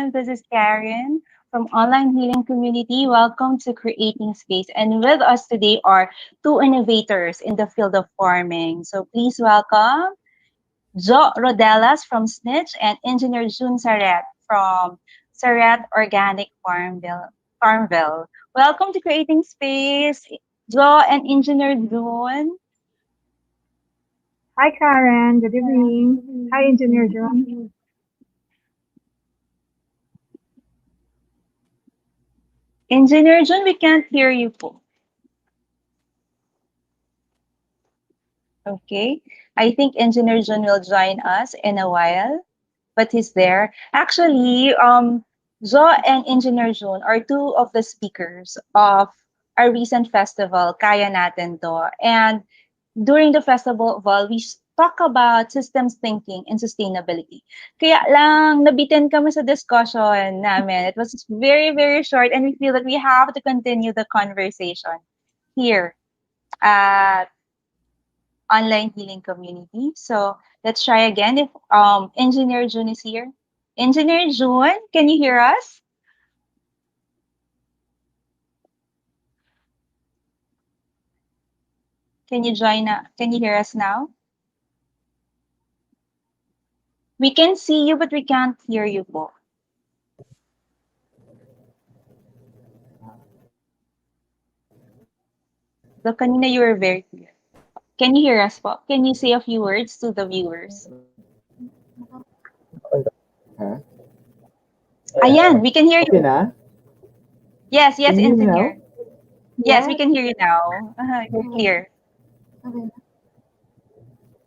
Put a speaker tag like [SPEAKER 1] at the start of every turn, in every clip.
[SPEAKER 1] everyone. This is Karen from Online Healing Community. Welcome to Creating Space. And with us today are two innovators in the field of farming. So please welcome Rodelas from Snitch and Engineer June Saret from Saret Organic Farmville. Welcome to Creating Space, Jo and Engineer June.
[SPEAKER 2] Hi, Karen. Good evening. Hi, Engineer Joe.
[SPEAKER 1] Engineer June, we can't hear you po. Okay. I think Engineer June will join us in a while, but he's there. Actually, Jo and Engineer June are two of the speakers of our recent festival, Kaya Natin To. And during the festival, we talk about systems thinking and sustainability. Kaya lang, nabitin kami sa discussion namin. It was very, very short and we feel that we have to continue the conversation here at Online Healing Community. So let's try again if Engineer June is here. Engineer June, can you hear us? Can you join? Can you hear us now? We can see you, but we can't hear you po. So kanina you were very clear. Can you hear us po? Can you say a few words to the viewers?
[SPEAKER 3] Huh?
[SPEAKER 1] Ayan, we can hear
[SPEAKER 3] Okay
[SPEAKER 1] you.
[SPEAKER 3] na?
[SPEAKER 1] Yes,
[SPEAKER 3] Can
[SPEAKER 1] yes,
[SPEAKER 3] you hear me now?
[SPEAKER 1] Engineer. Yes, we can hear you now. You're clear.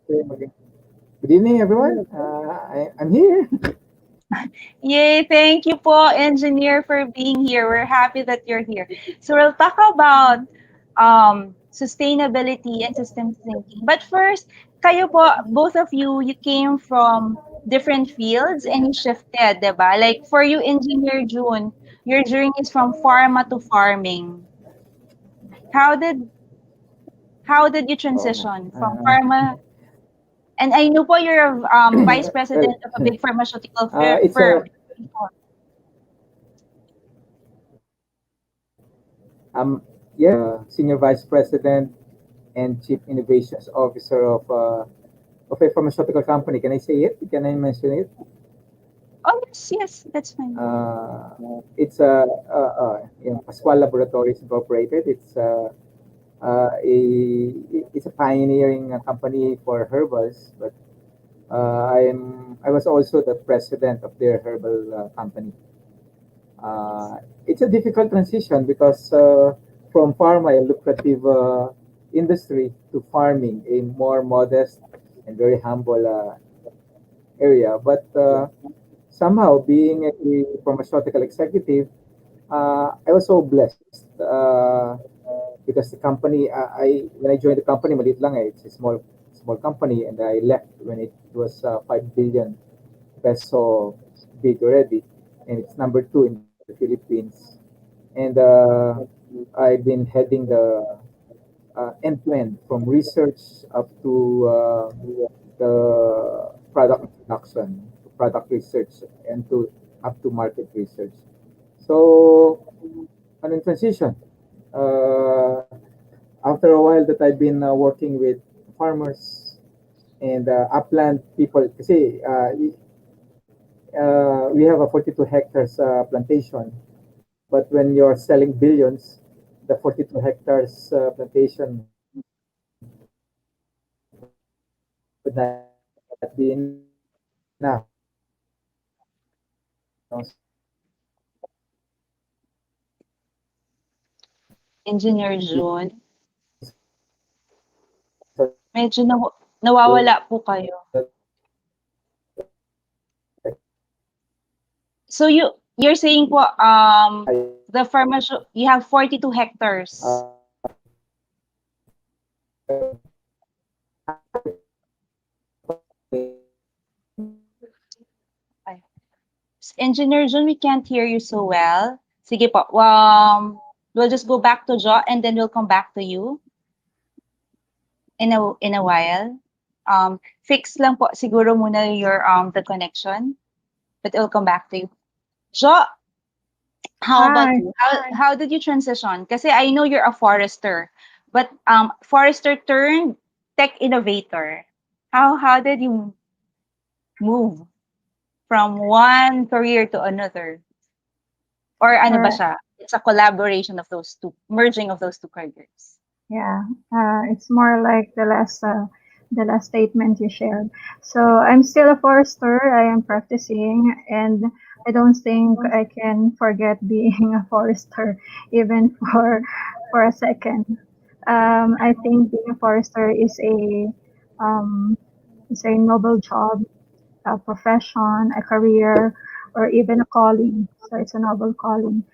[SPEAKER 3] Okay. Good evening, everyone. I'm here.
[SPEAKER 1] Yay, thank you po, Engineer, for being here. We're happy that you're here. So we'll talk about sustainability and systems thinking. But first, kayo po, both of you, you came from different fields and you shifted, diba? Like for you, Engineer June, your journey is from pharma to farming. How did how did you
[SPEAKER 3] Oh,
[SPEAKER 1] transition from pharma? And I know po you're a vice president
[SPEAKER 3] well,
[SPEAKER 1] of a big pharmaceutical
[SPEAKER 3] it's
[SPEAKER 1] firm.
[SPEAKER 3] a senior vice president and chief innovations officer of a pharmaceutical company. Can I say it? Can I mention it?
[SPEAKER 1] Oh, yes, yes, that's fine.
[SPEAKER 3] It's Pascual Laboratories Incorporated. It's a pioneering company for herbals, but I was also the president of their herbal company. It's a difficult transition because from pharma, a lucrative industry, to farming, a more modest and very humble area. But somehow, being a pharmaceutical executive, I was so blessed because the company, I when I joined the company, maliit lang eh. It's a small company, and I left when it was 5 billion peso big already, and it's number two in the Philippines. And I've been heading the end-to-end from research up to the product production, product research, and to up to market research. So, and in transition, uh, after a while that I've been working with farmers and upland people, kasi we have a 42 hectares plantation, but when you're selling billions, the 42 hectares plantation would not be enough. No,
[SPEAKER 1] Engineer June,
[SPEAKER 3] so
[SPEAKER 1] medyo nawawala po kayo. So you're saying po the you have 42 hectares. Ay. Engineer June, we can't hear you so well. Sige po. We'll just go back to Jo and then we'll come back to you in a while. Fix lang po siguro muna your the connection, but it'll come back to you. Jo, how about
[SPEAKER 2] Hi.
[SPEAKER 1] you? How did you transition? Kasi I know you're a forester, but forester turned tech innovator. How did you move from one career to another? Or ano
[SPEAKER 2] All
[SPEAKER 1] ba
[SPEAKER 2] right.
[SPEAKER 1] siya? It's a collaboration of those two, merging of those two careers.
[SPEAKER 2] Yeah. It's more like the last statement you shared. So I'm still a forester. I am practicing, and I don't think I can forget being a forester, even for a second. I think being a forester um, is a noble job, a profession, a career, or even a calling. So it's a noble calling.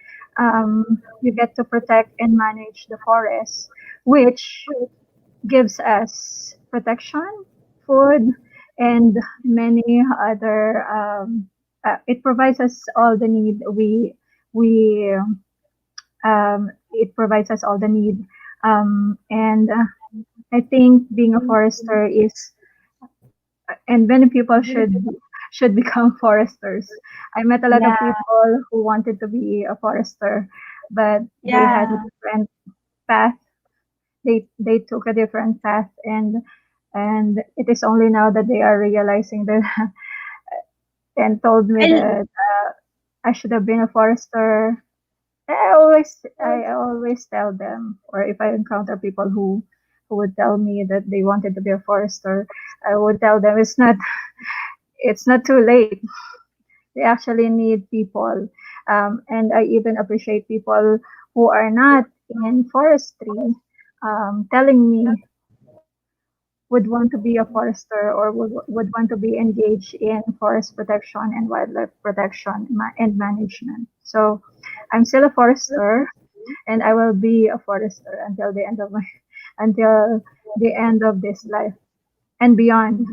[SPEAKER 2] You get to protect and manage the forest, which gives us protection, food, and many other. It provides us all the need we it provides us all the need, and I think being a forester is and many people should become foresters. I met a lot of
[SPEAKER 1] Yeah.
[SPEAKER 2] people who wanted to be a forester, but they had a
[SPEAKER 1] Yeah.
[SPEAKER 2] different path. They took a different path, and it is only now that they are realizing that and told me
[SPEAKER 1] And
[SPEAKER 2] that I should have been a forester. I always tell them, or if I encounter people who would tell me that they wanted to be a forester, I would tell them it's not too late. They actually need people. And I even appreciate people who are not in forestry telling me would want to be a forester or would want to be engaged in forest protection and wildlife protection and management. So I'm still a forester and I will be a forester until the end of this life and beyond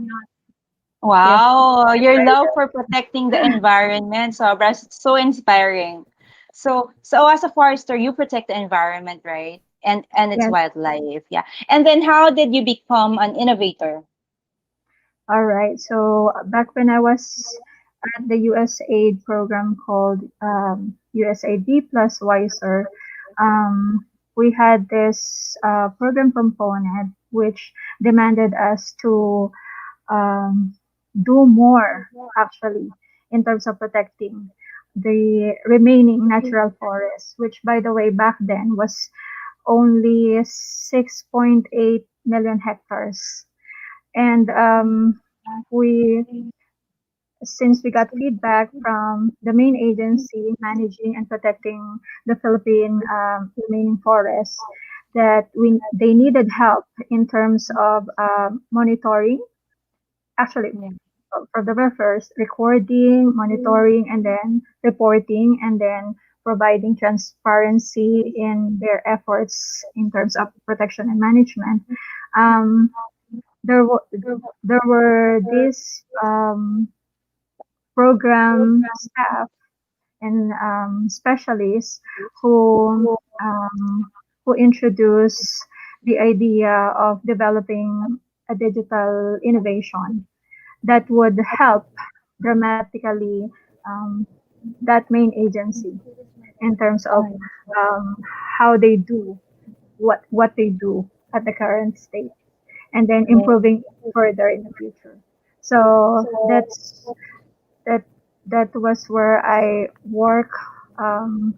[SPEAKER 2] if
[SPEAKER 1] wow,
[SPEAKER 2] if
[SPEAKER 1] your love
[SPEAKER 2] I
[SPEAKER 1] for protecting the environment, Sobra, so inspiring. So as a forester, you protect the environment, right? And its
[SPEAKER 2] yes.
[SPEAKER 1] wildlife, yeah. And then how did you become an innovator?
[SPEAKER 2] All right. So back when I was at the USAID program called USAID Plus Wiser, we had this program component which demanded us to um, do more actually in terms of protecting the remaining natural forests, which by the way back then was only 6.8 million hectares. And we since we got feedback from the main agency managing and protecting the Philippine remaining forests that they needed help in terms of monitoring. Actually,
[SPEAKER 1] Yeah.
[SPEAKER 2] from the very first, recording, monitoring, and then reporting, and then providing transparency in their efforts in terms of protection and management. Um, there were there were these program staff and specialists who who introduce the idea of developing a digital innovation that would help dramatically um, that main agency in terms of
[SPEAKER 1] Oh,
[SPEAKER 2] um, how they do what they do at the current state and then
[SPEAKER 1] yeah.
[SPEAKER 2] improving further in the future. So that that was where I work um,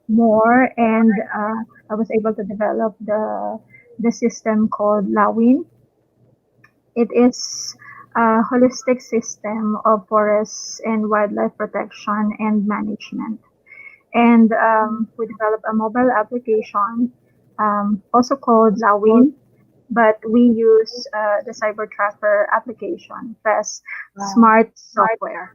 [SPEAKER 2] more, and I was able to develop the system called Lawin. It is a holistic system of forests and wildlife protection and management. And we developed a mobile application, also called Lawin, but we use the Cyber Tracker application plus
[SPEAKER 1] Wow.
[SPEAKER 2] smart software.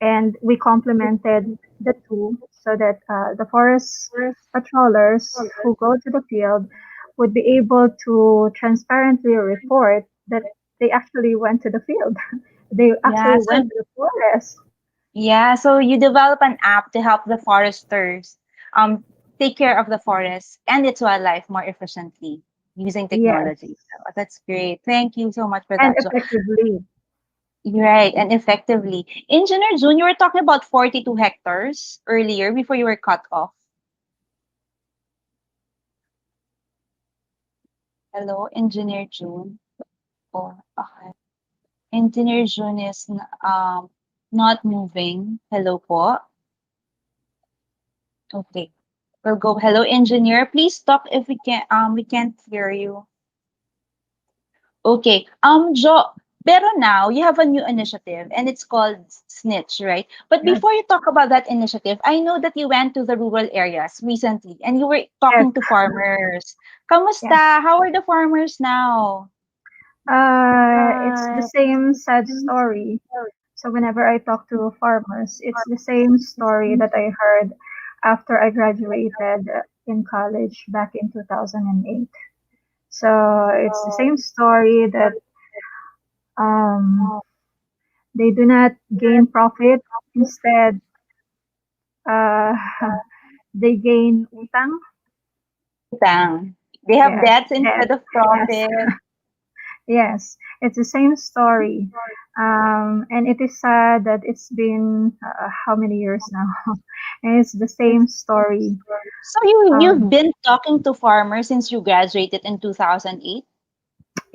[SPEAKER 2] And we complemented the two so that the forest patrollers who go to the field would be able to transparently report that they actually went to the field. They
[SPEAKER 1] Yeah.
[SPEAKER 2] actually went
[SPEAKER 1] So
[SPEAKER 2] to the forest.
[SPEAKER 1] yeah, so you develop an app to help the foresters um take care of the forest and its wildlife more efficiently using
[SPEAKER 2] Yes,
[SPEAKER 1] technology. So that's great. Thank you so much for
[SPEAKER 2] and
[SPEAKER 1] that, Jo.
[SPEAKER 2] effectively.
[SPEAKER 1] Right, and effectively. Engineer June, you were talking about 42 hectares earlier before you were cut off. Hello, Engineer June. Oh, okay. Engineer June is not moving. Hello po. Okay. We'll go. Hello, engineer. Please talk if we can't hear you. Okay. Pero now you have a new initiative and it's called Snitch, right? But
[SPEAKER 2] Yes,
[SPEAKER 1] before you talk about that initiative, I know that you went to the rural areas recently and you were
[SPEAKER 2] yes,
[SPEAKER 1] talking to farmers.
[SPEAKER 2] yes.
[SPEAKER 1] Kamusta? How are the farmers now?
[SPEAKER 2] It's the same sad story. So whenever I talk to farmers, it's the same story that I heard after I graduated in college back in 2008. So it's the same story that um, they do not gain profit. Instead, uh, they gain utang.
[SPEAKER 1] Utang. They have
[SPEAKER 2] Yes,
[SPEAKER 1] debts
[SPEAKER 2] debt.
[SPEAKER 1] instead of
[SPEAKER 2] Yes,
[SPEAKER 1] profit.
[SPEAKER 2] yes. It's the same story. And it is sad that it's been how many years now? And it's the same story.
[SPEAKER 1] So you've
[SPEAKER 2] Um,
[SPEAKER 1] been talking to farmers since you graduated in 2008?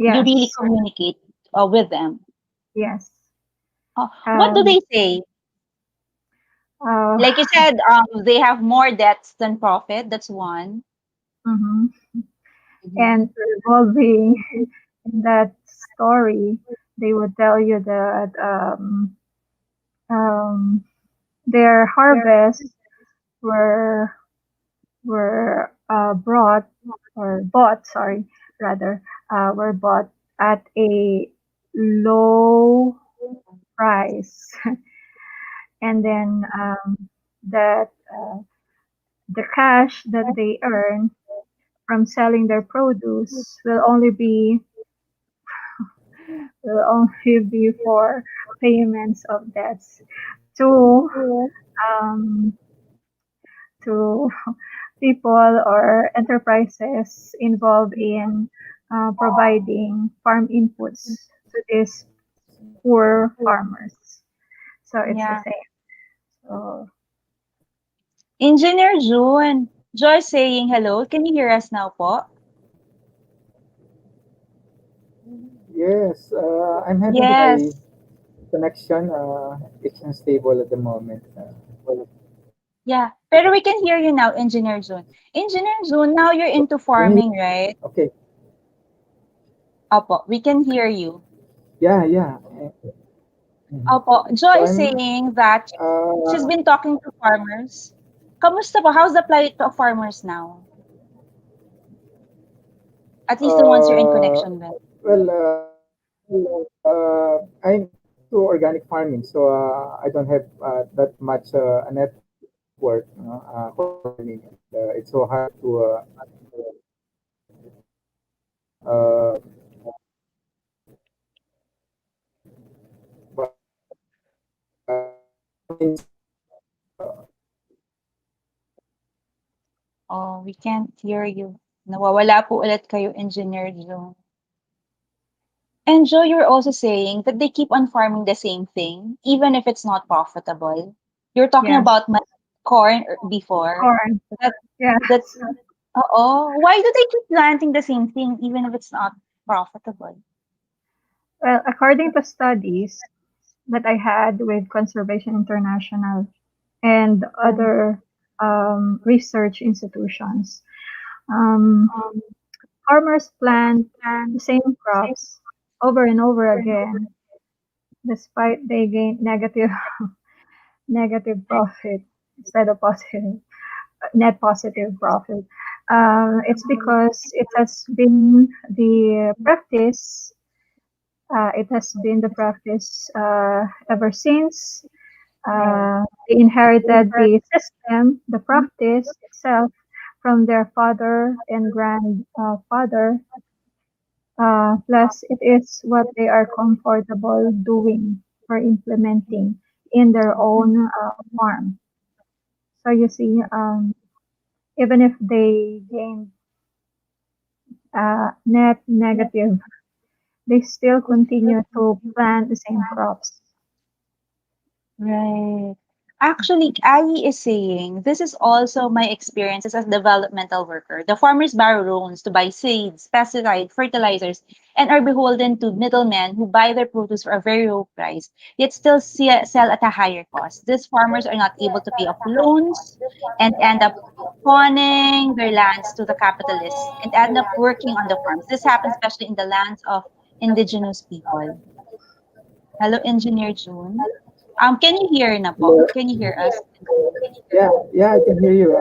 [SPEAKER 1] You really
[SPEAKER 2] yes,
[SPEAKER 1] communicate with them.
[SPEAKER 2] yes.
[SPEAKER 1] What do
[SPEAKER 2] Um,
[SPEAKER 1] they say?
[SPEAKER 2] uh,
[SPEAKER 1] Like you said, they have more debts than profit. That's one.
[SPEAKER 2] mhm.
[SPEAKER 1] Mhm.
[SPEAKER 2] And revolving in that story, they would tell you that um, their harvests were brought or bought, sorry, rather, were bought at a low price, and then that the cash that they earn from selling their produce will only be for payments of debts to um, to people or enterprises involved in providing farm inputs to these poor farmers. So it's the
[SPEAKER 1] Yeah.
[SPEAKER 2] same. So
[SPEAKER 1] Engineer June. Joy saying hello. Can you hear us now po?
[SPEAKER 3] Yes, I'm having my
[SPEAKER 1] Yes.
[SPEAKER 3] connection. It's unstable at the moment.
[SPEAKER 1] Yeah. Pero we can hear you now, Engineer June. Engineer June, now you're into
[SPEAKER 3] Can you?
[SPEAKER 1] farming, right?
[SPEAKER 3] Okay.
[SPEAKER 1] Opo, we can hear you.
[SPEAKER 3] Yeah, yeah. Mhm.
[SPEAKER 1] Opo,
[SPEAKER 3] So
[SPEAKER 1] Joy is
[SPEAKER 3] I'm.
[SPEAKER 1] saying that she's
[SPEAKER 3] Uh,
[SPEAKER 1] been talking to farmers. Kamusta po? How's the plight of farmers now? At least the ones you're in
[SPEAKER 3] uh,
[SPEAKER 1] connection with.
[SPEAKER 3] well, I'm into organic farming, so I don't have that much a network, for farming, and it's so hard to uh,
[SPEAKER 1] Oh, we can't hear you. Nawawala po ulit kayo, Engineer June. And Joe, you're also saying that they keep on farming the same thing, even if it's not profitable. You're talking
[SPEAKER 2] yes,
[SPEAKER 1] about corn before.
[SPEAKER 2] corn.
[SPEAKER 1] That
[SPEAKER 2] Yes.
[SPEAKER 1] that's oh, why do they keep planting the same thing even if it's not profitable?
[SPEAKER 2] Well, according to studies that I had with Conservation International and other research institutions, um, farmers plant the same crops over and over again, despite they gain negative profit instead of positive net positive profit. It's because it has been the practice. It has been the practice ever since they inherited the system, the practice itself, from their father and grandfather. Plus, it is what they are comfortable doing or implementing in their own farm. So you see, even if they gain net they still continue to plant the same crops.
[SPEAKER 1] Right. Actually, Ai is saying this is also my experiences as developmental worker. The farmers borrow loans to buy seeds, pesticides, fertilizers, and are beholden to middlemen who buy their produce for a very low price, yet still sell at a higher cost. These farmers are not able to pay off loans and end up pawning their lands to the capitalists and end up working on the farms. This happens especially in the lands of indigenous people. Hello, Engineer June. Can you hear na po?
[SPEAKER 3] Hello.
[SPEAKER 1] Can you hear us?
[SPEAKER 3] Yeah, I can hear you.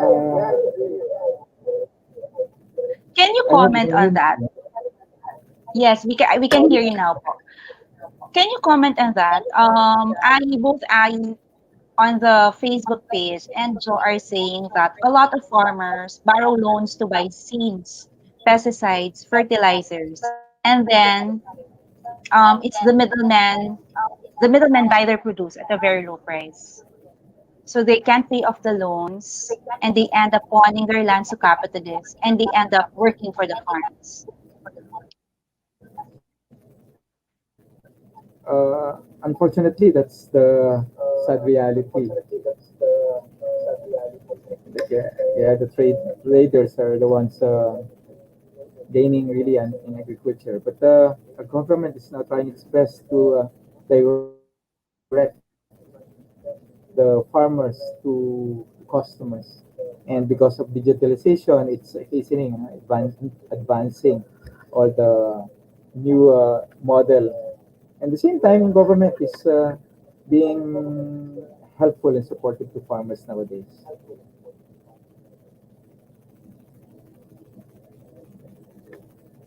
[SPEAKER 1] Can you
[SPEAKER 3] I hope you
[SPEAKER 1] comment
[SPEAKER 3] can hear
[SPEAKER 1] on
[SPEAKER 3] me.
[SPEAKER 1] that? Yes, we can hear you now po. Can you comment on that? I on the Facebook page and Joe are saying that a lot of farmers borrow loans to buy seeds, pesticides, fertilizers, and then it's the middlemen buy their produce at a very low price. So they can't pay off the loans and they end up pawning their lands to capitalists and they end up working for the farms.
[SPEAKER 3] Unfortunately, that's the sad reality. Yeah, the traders are the ones gaining really in agriculture. But our government is now trying its best to direct the farmers to customers. And because of digitalization, it's hastening, advancing all the new model. And at the same time, government is being helpful and supportive to farmers nowadays.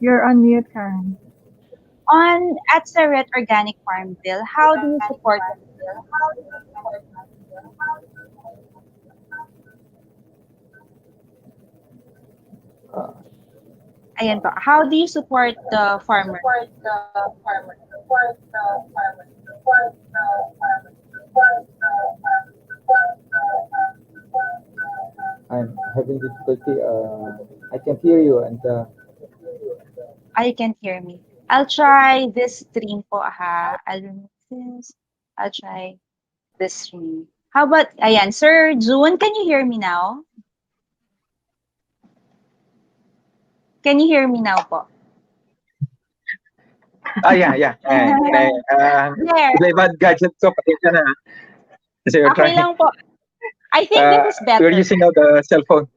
[SPEAKER 2] You're on mute, Karen.
[SPEAKER 1] On at Saret Organic Farmville, how do you support
[SPEAKER 3] Uh,
[SPEAKER 1] ayan po, how do you support the farmer?
[SPEAKER 3] I'm having difficulty. I can't hear you, and
[SPEAKER 1] I can't hear me. I'll try this stream po ha. I'll remove this. I'll try this stream. How about, ayan, Sir June, can you hear me now? Can you hear me now po?
[SPEAKER 4] Yeah, yeah.
[SPEAKER 1] There.
[SPEAKER 4] May bad gadget ko, pasensya na. Kasi we're
[SPEAKER 1] Okay
[SPEAKER 4] trying,
[SPEAKER 1] lang po. I think this is
[SPEAKER 4] we're
[SPEAKER 1] better.
[SPEAKER 4] using now the cell phone.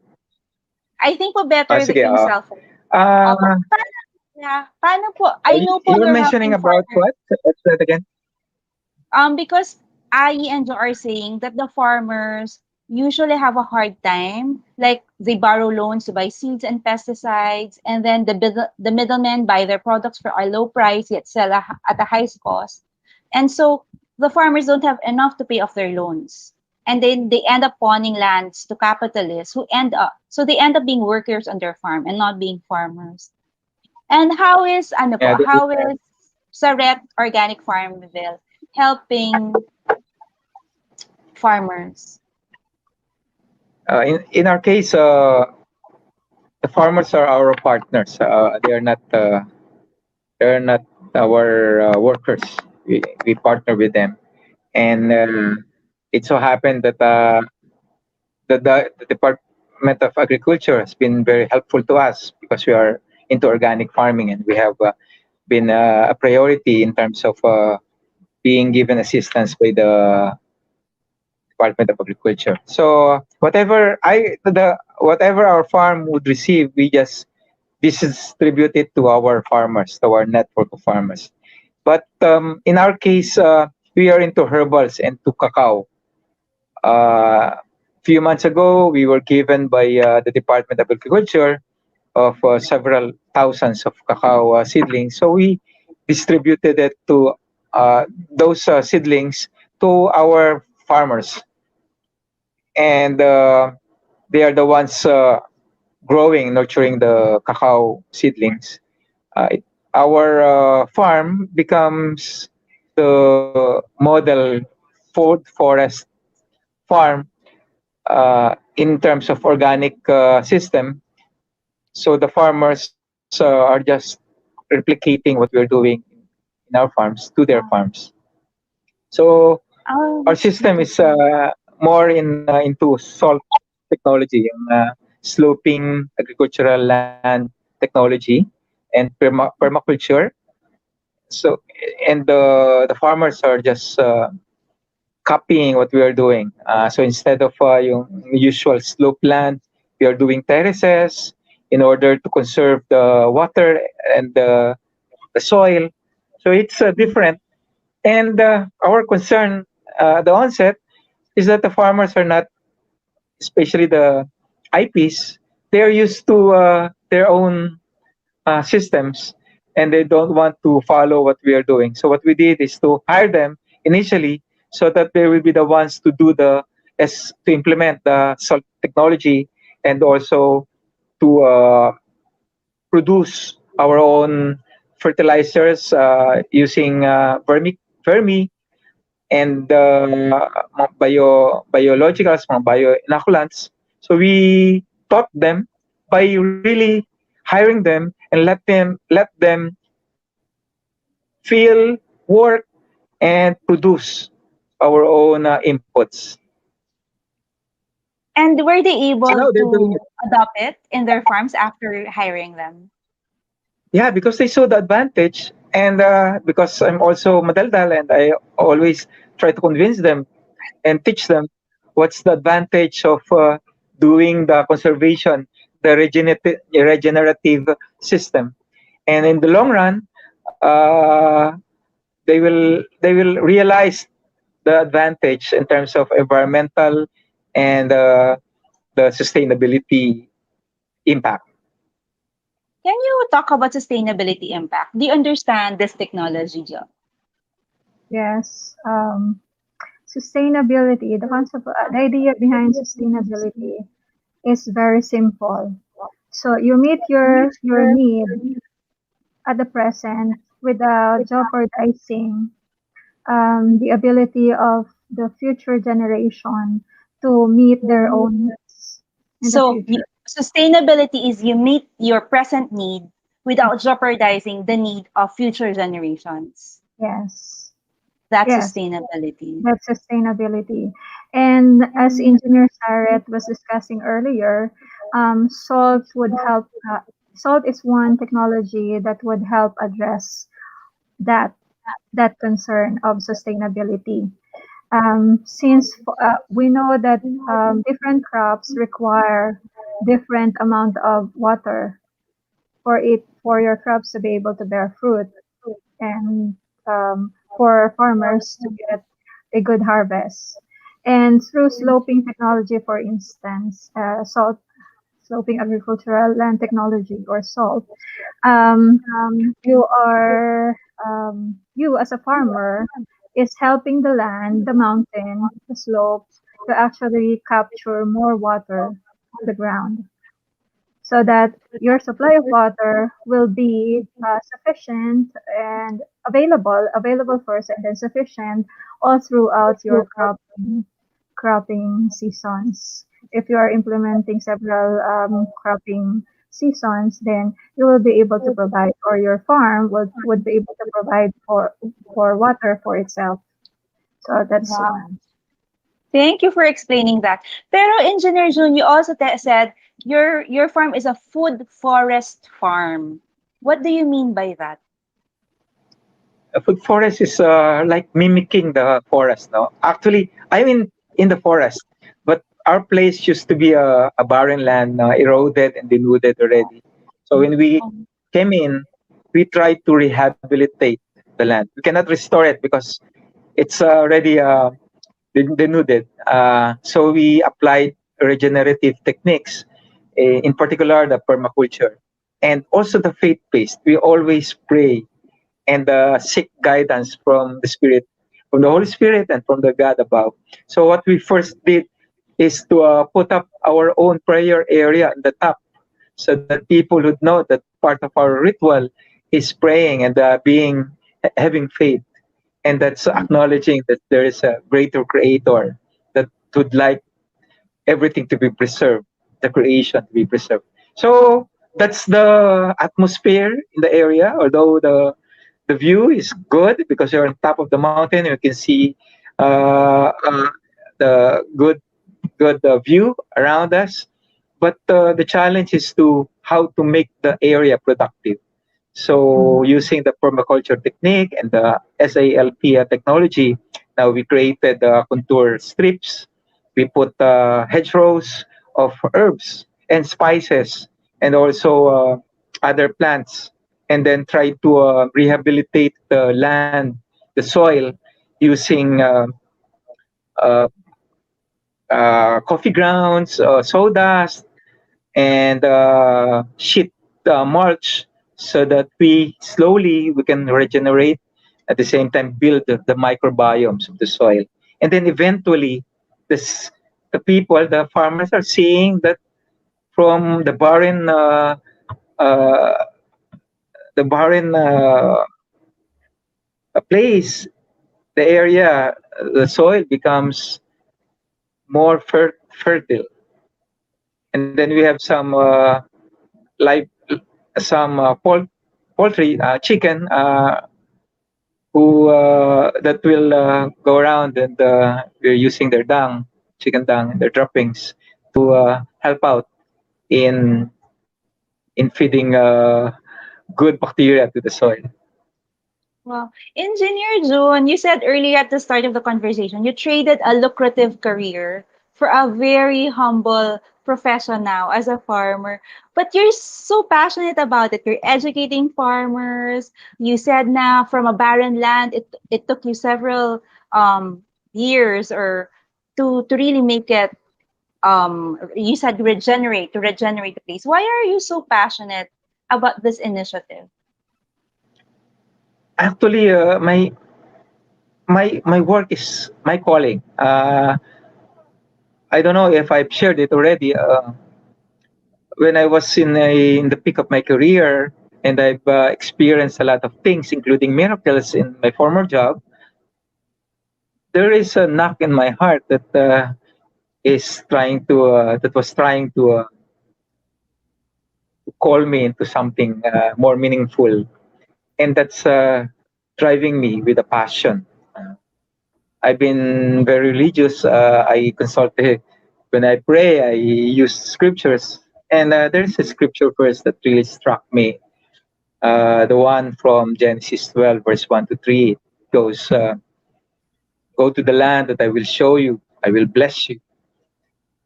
[SPEAKER 1] I think po better
[SPEAKER 4] Sige,
[SPEAKER 1] yung cellphone. Opo.
[SPEAKER 4] Uh,
[SPEAKER 1] Paano po? I know po
[SPEAKER 4] you were
[SPEAKER 1] you're
[SPEAKER 4] mentioning
[SPEAKER 1] helping
[SPEAKER 4] about
[SPEAKER 1] farmers.
[SPEAKER 4] what? What's that again?
[SPEAKER 1] Because Ai and Jo are saying that the farmers usually have a hard time. Like they borrow loans to buy seeds and pesticides, and then the middlemen buy their products for a low price yet sell at a high cost. And so the farmers don't have enough to pay off their loans. And then they end up pawning lands to capitalists who end up being workers on their farm and not being farmers. And
[SPEAKER 4] Yeah,
[SPEAKER 1] how is Saret Organic Farmville helping farmers?
[SPEAKER 4] in our case, the farmers are our partners. They're not our workers. We partner with them, and it so happened that the Department of Agriculture has been very helpful to us because we are into organic farming, and we have been a priority in terms of being given assistance by the Department of Agriculture. So whatever our farm would receive, we just distribute it to our farmers, to our network of farmers. But in our case, we are into herbals and to cacao. Few months ago, we were given by the Department of Agriculture of several thousands of cacao seedlings. So we distributed it to those seedlings to our farmers, and they are the ones growing, nurturing the cacao seedlings. Our farm becomes the model food forest farm in terms of organic system. So the farmers are just replicating what we're doing in our farms to their farms. So
[SPEAKER 1] Oh,
[SPEAKER 4] our
[SPEAKER 1] that's
[SPEAKER 4] system is
[SPEAKER 1] beautiful.
[SPEAKER 4] more into salt technology, yung sloping agricultural land technology and permaculture. So and the farmers are just copying what we are doing. So instead of yung usual slope land, we are doing terraces in order to conserve the water and the soil. So it's different. And our concern at the onset is that the farmers are not, especially the IPs, they're used to their own systems and they don't want to follow what we are doing. So what we did is to hire them initially so that they will be the ones to do to implement the salt technology and also to produce our own fertilizers using vermi and mga biologicals, mga bioinoculants. So we taught them by really hiring them and let them feel, work, and produce our own inputs.
[SPEAKER 1] And were they
[SPEAKER 4] So
[SPEAKER 1] able
[SPEAKER 4] now they're doing
[SPEAKER 1] to
[SPEAKER 4] it.
[SPEAKER 1] adopt it in their farms after hiring them?
[SPEAKER 4] Yeah, because they saw the advantage, and because I'm also madaldal, and I always try to convince them and teach them what's the advantage of doing the conservation, the regenerative system, and in the long run, they will realize the advantage in terms of environmental and the sustainability impact.
[SPEAKER 1] Can you talk about sustainability impact? Do you understand this technology, Joe?
[SPEAKER 2] Yes. Sustainability, the concept, the idea behind sustainability is very simple. So you meet your need at the present without jeopardizing the ability of the future generation to meet their own needs in the
[SPEAKER 1] So
[SPEAKER 2] future.
[SPEAKER 1] sustainability is you meet your present need without jeopardizing the need of future generations.
[SPEAKER 2] Yes,
[SPEAKER 1] That's
[SPEAKER 2] yes,
[SPEAKER 1] sustainability.
[SPEAKER 2] that's sustainability. And as Engineer Saret was discussing earlier, salt would help. Salt is one technology that would help address that that concern of sustainability. Since we know that different crops require different amount of water for your crops to be able to bear fruit and for farmers to get a good harvest. And through sloping technology, for instance, salt sloping agricultural land technology or SALT, um, you are you as a farmer is helping the land, the mountain, the slope to actually capture more water on the ground so that your supply of water will be sufficient and available first and then sufficient all throughout your cropping seasons. If you are implementing several cropping seasons, then you will be able to provide, or your farm would be able to provide for water for itself. So that's
[SPEAKER 1] Wow.
[SPEAKER 2] one.
[SPEAKER 1] Thank you for explaining that. Pero Engineer Jun, you also said your farm is a food forest farm. What do you mean by that?
[SPEAKER 4] A food forest is like mimicking the forest. No, actually, I'm in the forest, but our place used to be a barren land, eroded and denuded already. So when we
[SPEAKER 1] Um,
[SPEAKER 4] came in, we tried to rehabilitate the land. We cannot restore it because it's already denuded. So we applied regenerative techniques, in particular the permaculture, and also the faith-based. We always pray and seek guidance from the Spirit, from the Holy Spirit, and from the God above. So what we first did is to put up our own prayer area at the top, so that people would know that part of our ritual is praying and having faith, and that's acknowledging that there is a greater Creator that would like everything to be preserved, the creation to be preserved. So that's the atmosphere in the area, although the view is good because you're on top of the mountain. You can see the good view around us. But the challenge is to how to make the area productive. So using the permaculture technique and the SALP technology, now we created contour strips. We put hedgerows of herbs and spices and also other plants, and then try to rehabilitate the land, the soil, using uh, coffee grounds, sawdust, and sheet mulch, so that we can regenerate, at the same time build the microbiomes of the soil. And then eventually this the people, the farmers, are seeing that from uh, the barren place, the area, the soil becomes more fertile. And then we have some live some poultry, chicken, who that will go around, and we're using their dung, chicken dung, their droppings, to help out in feeding good bacteria to the soil.
[SPEAKER 1] Well, Engineer June, you said earlier at the start of the conversation, you traded a lucrative career for a very humble profession now as a farmer. But you're so passionate about it. You're educating farmers. You said now from a barren land, it took you several years or to really make it you said regenerate the place. Why are you so passionate about this initiative?
[SPEAKER 4] Actually, my work is my calling. I don't know if I've shared it already. When I was in the peak of my career, and I've experienced a lot of things, including miracles in my former job, there is a knock in my heart that was trying to call me into something more meaningful, and that's driving me with a passion. I've been very religious. I consult when I pray. I use scriptures, and there's a scripture verse that really struck me. The one from Genesis 12, verse 1 to 3. It goes, "Go to the land that I will show you. I will bless you.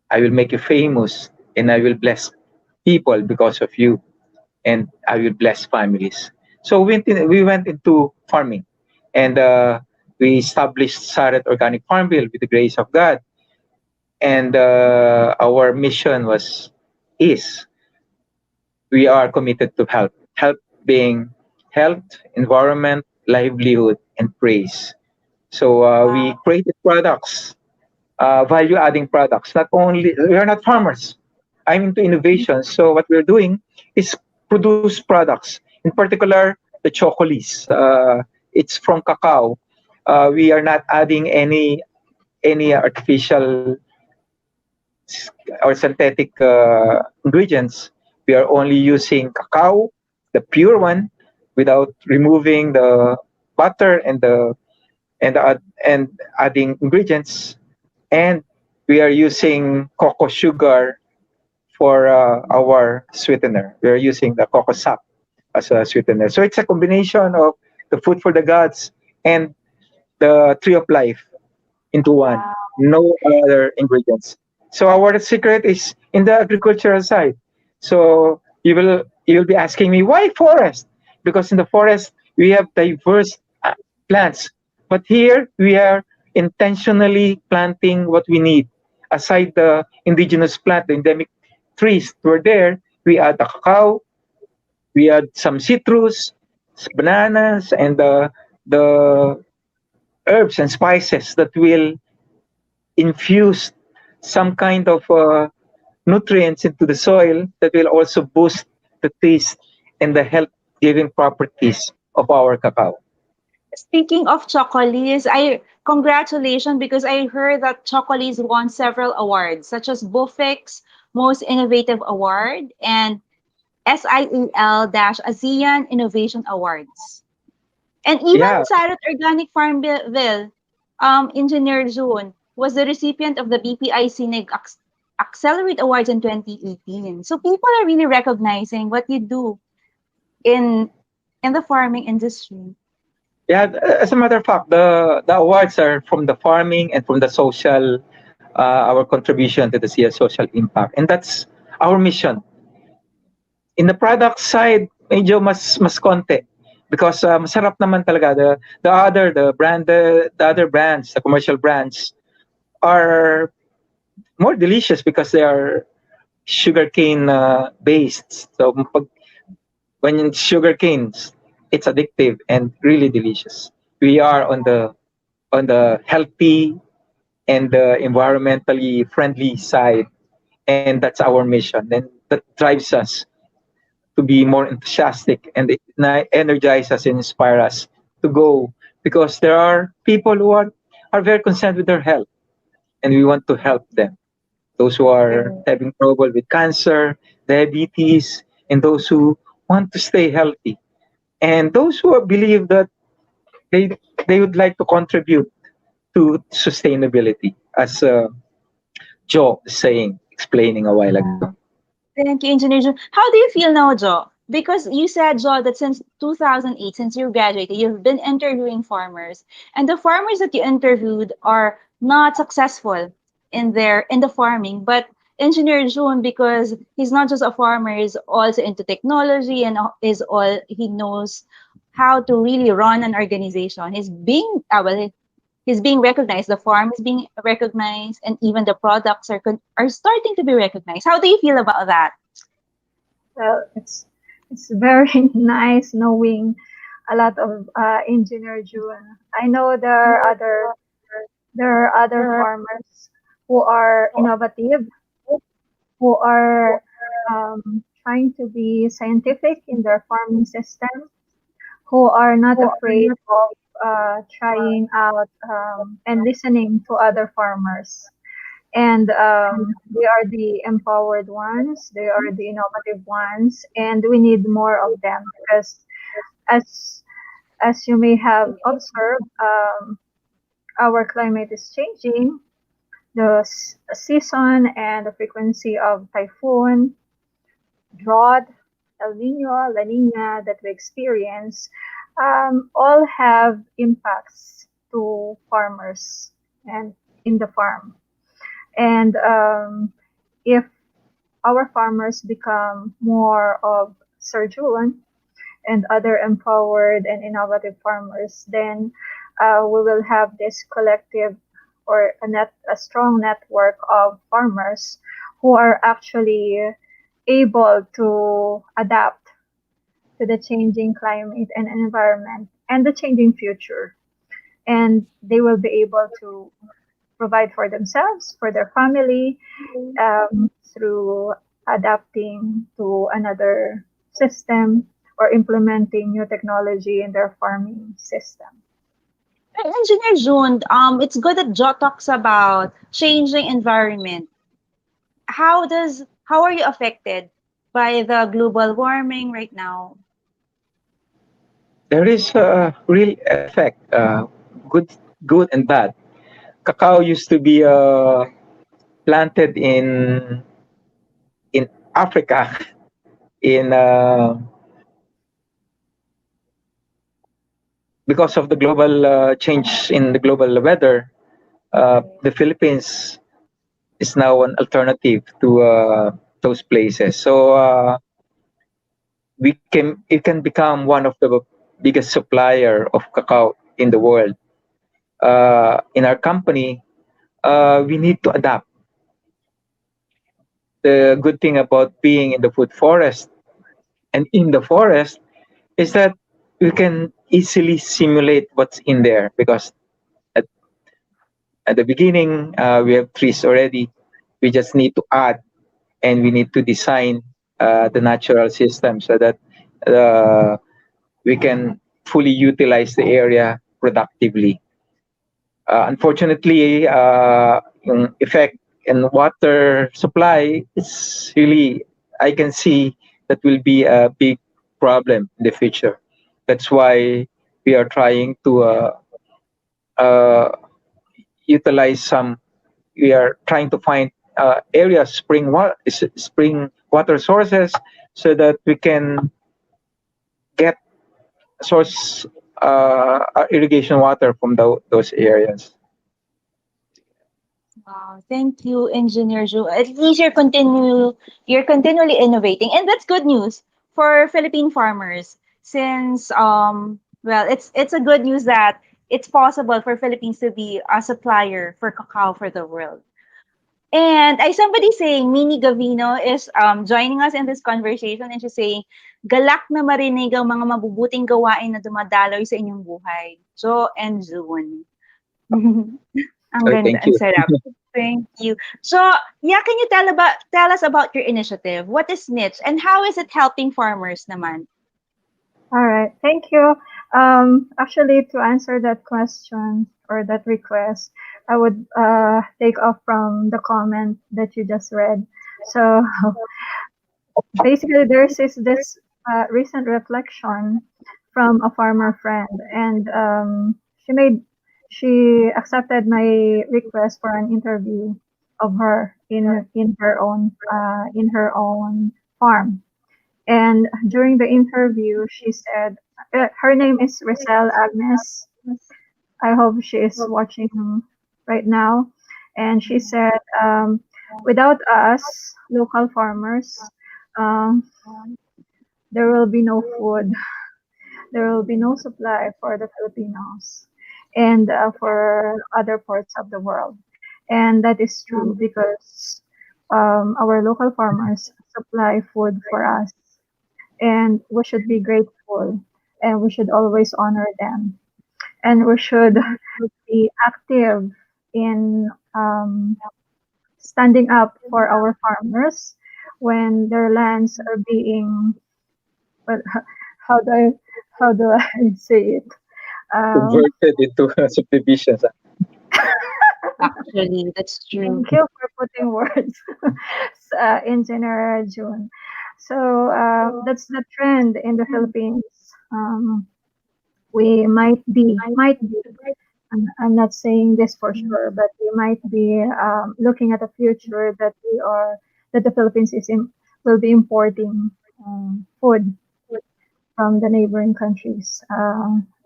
[SPEAKER 4] I will make you famous, and I will bless people because of you, and I will bless families." So we went into farming, and we established Saret Organic Farmville with the grace of God. And our mission is we are committed to health being health, environment, livelihood, and praise. So we
[SPEAKER 1] Wow.
[SPEAKER 4] created products, value adding products. Not only we are not farmers. I'm into innovation. So what we're doing is produce products. In particular, the chocolates. It's from cacao. We are not adding any artificial or synthetic ingredients. We are only using cacao, the pure one, without removing the butter and adding ingredients. And we are using cocoa sugar for our sweetener. We are using the cocoa sap as a sweetener. So it's a combination of the food for the gods and the tree of life into one.
[SPEAKER 1] Wow.
[SPEAKER 4] No other ingredients. So our secret is in the agricultural side. So you will be asking me why forest? Because in the forest we have diverse plants, but here we are intentionally planting what we need. Aside the indigenous plant, the endemic trees were there. We add the cacao, we add some citrus, bananas, and the herbs and spices that will infuse some kind of nutrients into the soil that will also boost the taste and the health giving properties of our cacao.
[SPEAKER 1] Speaking of chocolates, I congratulations because I heard that chocolates won several awards, such as Bufix Most Innovative Award and SIEL-ASEAN Innovation Awards. And even
[SPEAKER 4] Yeah,
[SPEAKER 1] Saret Organic Farmville, Engineer June was the recipient of the BPI Sineg Accelerate Awards in 2018. So people are really recognizing what you do in in the farming industry.
[SPEAKER 4] yeah. As a matter of fact, the awards are from the farming and from the social, our contribution to the social impact, and that's our mission. In the product side, medyo mas konti because masarap naman talaga the other brands, the commercial brands are more delicious because they are sugarcane based. So when it's sugarcane, it's addictive and really delicious. We are on the healthy and the environmentally friendly side, and that's our mission, and that drives us to be more enthusiastic, and it energize us and inspire us to go, because there are people who are very concerned with their health, and we want to help them. Those who are
[SPEAKER 1] True.
[SPEAKER 4] having trouble with cancer, diabetes, and those who want to stay healthy, and those who believe that they they would like to contribute to sustainability, as Joe is saying, explaining a while ago.
[SPEAKER 1] Thank you, Engineer June. How do you feel now, Joe? Because you said, Joe, that since 2008, since you graduated, you've been interviewing farmers, and the farmers that you interviewed are not successful in the farming. But Engineer June, because he's not just a farmer, he's also into technology and is all he knows how to really run an organization. He's being recognized. The farm is being recognized, and even the products are starting to be recognized. How do you feel about that?
[SPEAKER 2] Well, it's very nice knowing a lot of engineer June. I know there are other farmers who are innovative, who are trying to be scientific in their farming system, who are not afraid of trying out and listening to other farmers. And they are the empowered ones, they are the innovative ones, and we need more of them because as as you may have observed, our climate is changing. The season and the frequency of typhoon, drought, El Nino, La Nina that we experience all have impacts to farmers and in the farm. And if our farmers become more of Sir Juan and other empowered and innovative farmers, then we will have this collective or a strong network of farmers who are actually able to adapt to the changing climate and environment and the changing future. And they will be able to provide for themselves, for their family, through adapting to another system or implementing new technology in their farming system.
[SPEAKER 1] Engineer June, it's good that Jo talks about changing environment. How are you affected by the global warming right now?
[SPEAKER 4] There is a real effect, good, good and bad. Cacao used to be planted in Africa, in because of the global change in the global weather. The Philippines is now an alternative to those places. So it can become one of the biggest supplier of cacao in the world. In our company, we need to adapt. The good thing about being in the food forest and in the forest is that we can easily simulate what's in there, because at, at the beginning we have trees already. We just need to add, and we need to design the natural system so that uh, we can fully utilize the area productively. Unfortunately, yung effect in water supply is really, I can see that will be a big problem in the future. That's why we are trying to uh, utilize some. We are trying to find areas spring water sources so that we can get source irrigation water from those areas.
[SPEAKER 1] Wow, thank you, Engineer Ju. At least you're continually innovating, and that's good news for Philippine farmers. Since well, it's a good news that it's possible for Philippines to be a supplier for cacao for the world. And I somebody saying Mini Gavino is joining us in this conversation, and she's saying galak na marinig ang mga mabubuting gawain na dumadaloy sa inyong buhay. Jo and June. Ang
[SPEAKER 4] So
[SPEAKER 1] ganda,
[SPEAKER 4] thank
[SPEAKER 1] ang
[SPEAKER 4] you.
[SPEAKER 1] sarap. Thank you. So, yeah, can you tell us about your initiative? What is Snitch and how is it helping farmers naman?
[SPEAKER 2] All right, thank you. Actually, to answer that question or that request, I would take off from the comment that you just read. So basically, this recent reflection from a farmer friend, and she accepted my request for an interview of her in her own farm. And during the interview, she said, her name is Rizal Agnes. I hope she is watching right now. And she said, without us, local farmers, um, there will be no food. There will be no supply for the Filipinos and for other parts of the world. And that is true because our local farmers supply food for us, and we should be grateful, and we should always honor them, and we should be active in standing up for our farmers when their lands are being, well, how do I how do I say it? Um,
[SPEAKER 4] Converted into subdivisions.
[SPEAKER 1] Actually, that's true.
[SPEAKER 2] Thank you for putting words in General June. So that's the trend in the Philippines. We might be. I'm not saying this for sure, but we might be looking at a future that the Philippines will be importing food from the neighboring countries,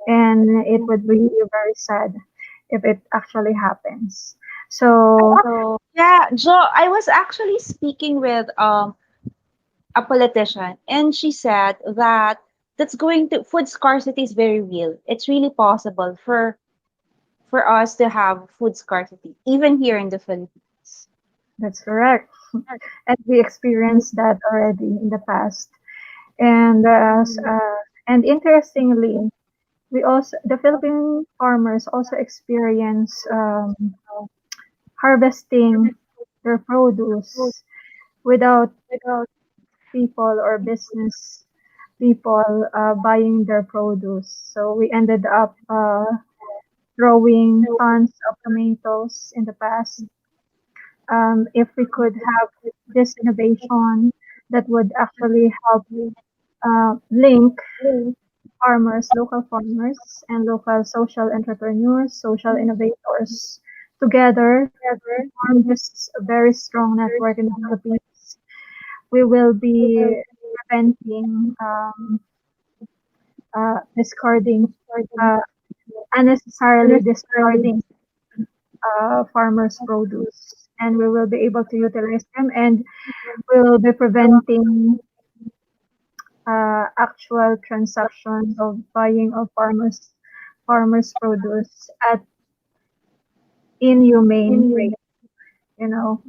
[SPEAKER 2] and it would be very sad if it actually happens. So
[SPEAKER 1] Yeah, Jo, I was actually speaking with a politician, and she said that food scarcity is very real. It's really possible for us to have food scarcity even here in the Philippines.
[SPEAKER 2] that's correct. And we experienced that already in the past. And and interestingly, the Philippine farmers also experience harvesting their produce without people or business people buying their produce. So we ended up growing tons of tomatoes in the past. If we could have this innovation that would actually help link local farmers, and local social entrepreneurs, social innovators together to form this very strong network in the Philippines, we will be preventing discarding, uh, unnecessarily discarding farmers' produce, and we will be able to utilize them, and we will be preventing actual transactions of buying of farmers' produce at inhumane rate. You know,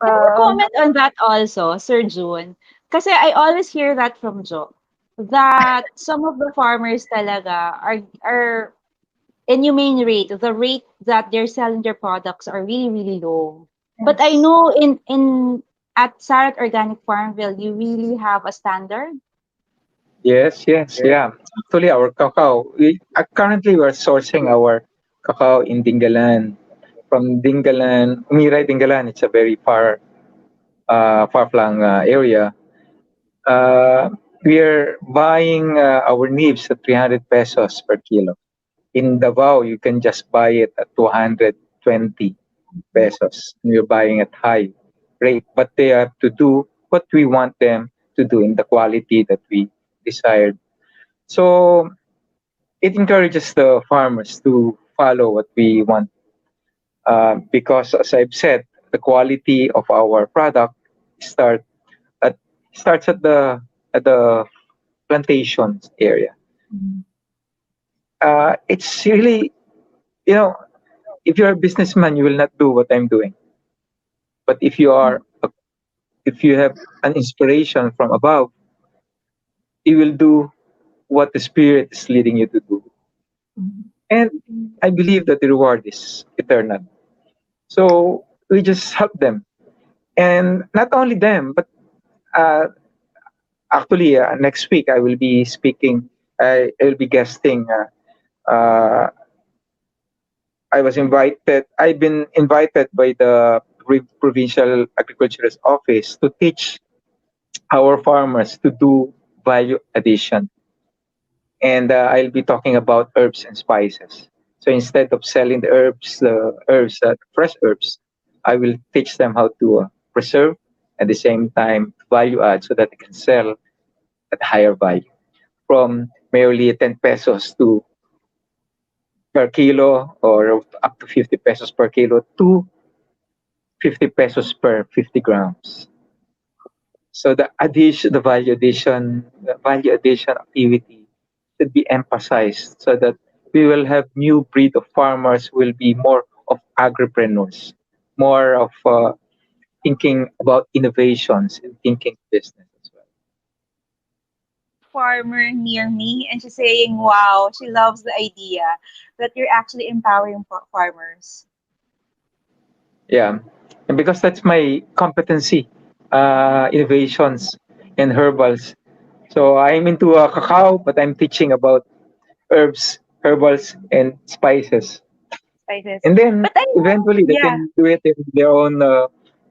[SPEAKER 1] Can you
[SPEAKER 2] uh,
[SPEAKER 1] comment on that also, Sir June? Kasi I always hear that from Jo, that some of the farmers talaga are inhumane rate, the rate that they're selling their products are really, really low. But I
[SPEAKER 2] yes,
[SPEAKER 1] know in at Saret Organic Farmville, you really have a standard.
[SPEAKER 4] Yes, yes, yeah. Actually, our cacao, currently we're sourcing our cacao in Dingalan. From Dingalan, Umiray, Dingalan, it's a very far-flung area. Uh, we're buying our nibs at 300 pesos per kilo. In Davao, you can just buy it at 220 pesos. We're buying at high rate, but they have to do what we want them to do in the quality that we desired. So it encourages the farmers to follow what we want, because, as I've said, the quality of our product start at starts at the plantations area. It's really, you know, if you're a businessman, you will not do what I'm doing. But if you have an inspiration from above, you will do what the spirit is leading you to do. And I believe that the reward is eternal. So we just help them, and not only them, but uh, actually, next week I will be speaking. I will be guesting. Uh, I was invited. I've been invited by the provincial agriculturist office to teach our farmers to do value addition, and I'll be talking about herbs and spices. So instead of selling fresh herbs, I will teach them how to preserve, at the same time value add, so that they can sell at higher value, from merely 10 pesos to per kilo, or up to 50 pesos per kilo, to 50 pesos per 50 grams. So the value addition activity should be emphasized, so that we will have new breed of farmers who will be more of agripreneurs, more of thinking about innovations and thinking business as well.
[SPEAKER 1] Farmer near me, and she's saying, wow, she loves the idea that you're actually empowering farmers.
[SPEAKER 4] Yeah, and because that's my competency, innovations and herbals. So I'm into cacao, but I'm teaching about herbs, herbals, and spices.
[SPEAKER 1] Spices.
[SPEAKER 4] And then
[SPEAKER 1] But I know,
[SPEAKER 4] eventually they
[SPEAKER 1] yeah,
[SPEAKER 4] can do it in their own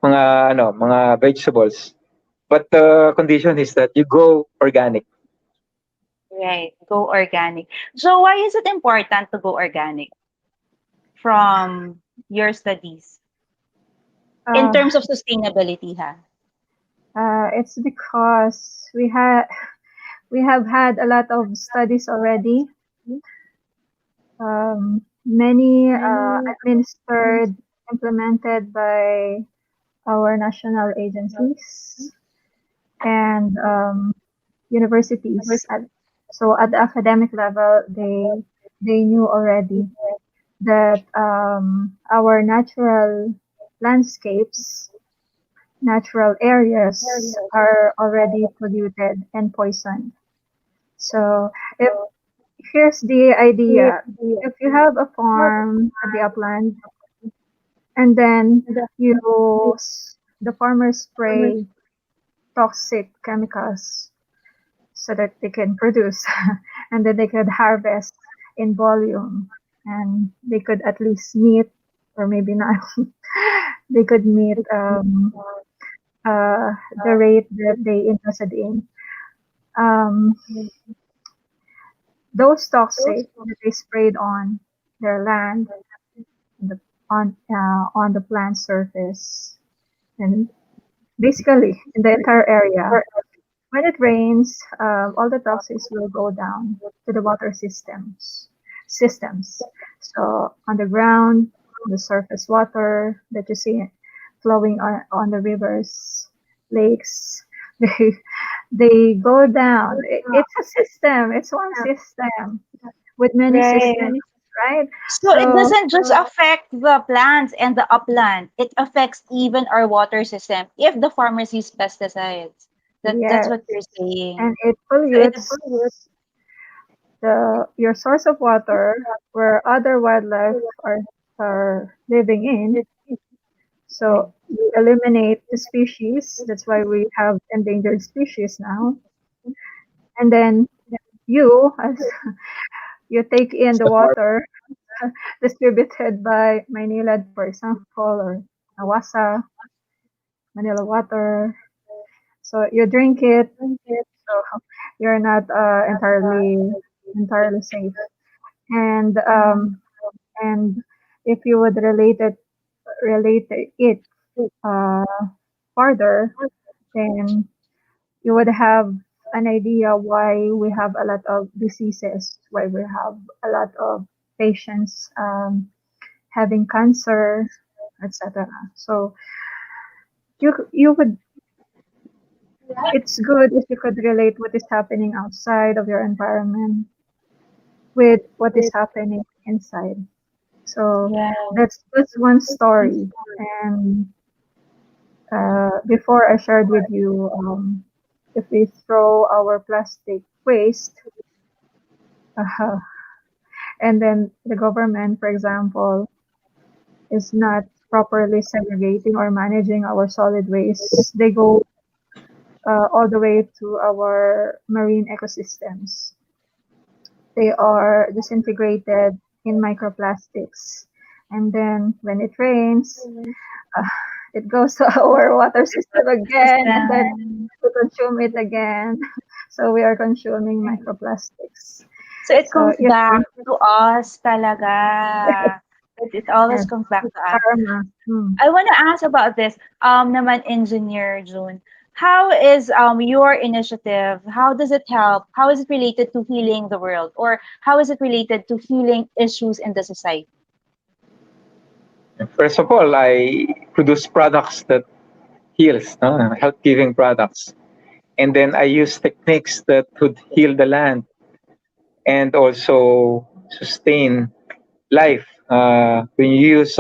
[SPEAKER 4] mga vegetables. But the condition is that you go organic.
[SPEAKER 1] right. Go organic. So why is it important to go organic from your studies in
[SPEAKER 2] Uh,
[SPEAKER 1] terms of sustainability, ha?
[SPEAKER 2] it's because we have had a lot of studies already. Many administered, implemented by our national agencies and universities. So at the academic level, they knew already that our natural landscapes, natural areas are already polluted and poisoned. So if here's the idea, if you have a farm at the upland and then the farmers spray toxic chemicals so that they can produce and then they could harvest in volume and they could at least meet or maybe not they could meet the rate that they invested in um, those toxic that they sprayed on their land the, on the plant surface and basically in the entire area. When it rains, all the toxins will go down to the water systems. So on the ground, the surface water that you see flowing on the rivers, lakes, they go down. It's a system. It's one system with many
[SPEAKER 1] Right.
[SPEAKER 2] systems, right?
[SPEAKER 1] So it
[SPEAKER 2] So
[SPEAKER 1] doesn't just affect the plants and the upland. It affects even our water system if the farmers use pesticides. That's
[SPEAKER 2] yes,
[SPEAKER 1] what you're saying.
[SPEAKER 2] and it
[SPEAKER 1] So it is
[SPEAKER 2] pollutes the your source of water where other wildlife are living in. So you eliminate the species. That's why we have endangered species now. And then as you take in the water distributed by Maynilad, for example, or Nawasa, Manila Water. So you drink it. So you're not entirely safe. And and if you would relate it uh, further, then you would have an idea why we have a lot of diseases, why we have a lot of patients having cancer, etc. So you would it's good if you could relate what is happening outside of your environment with what is happening inside. So
[SPEAKER 1] Yeah.
[SPEAKER 2] that's one story. And before I shared with you, if we throw our plastic waste, uh, and then the government, for example, is not properly segregating or managing our solid waste, they go all the way to our marine ecosystems. They are disintegrated in microplastics. And then when it rains, uh, it goes to our water system again, and then
[SPEAKER 1] Understand.
[SPEAKER 2] to consume it again. So we are consuming microplastics.
[SPEAKER 1] So it
[SPEAKER 2] So
[SPEAKER 1] comes
[SPEAKER 2] you
[SPEAKER 1] back
[SPEAKER 2] see,
[SPEAKER 1] to us talaga. It always
[SPEAKER 2] yes,
[SPEAKER 1] comes back
[SPEAKER 2] it's
[SPEAKER 1] to us.
[SPEAKER 2] karma. Hmm.
[SPEAKER 1] I want to ask about this, naman Engineer June. How is your initiative? How does it help? How is it related to healing the world, or how is it related to healing issues in the society?
[SPEAKER 4] First of all, I produce products that heals, no? Health giving products. And then I use techniques that would heal the land and also sustain life. When you use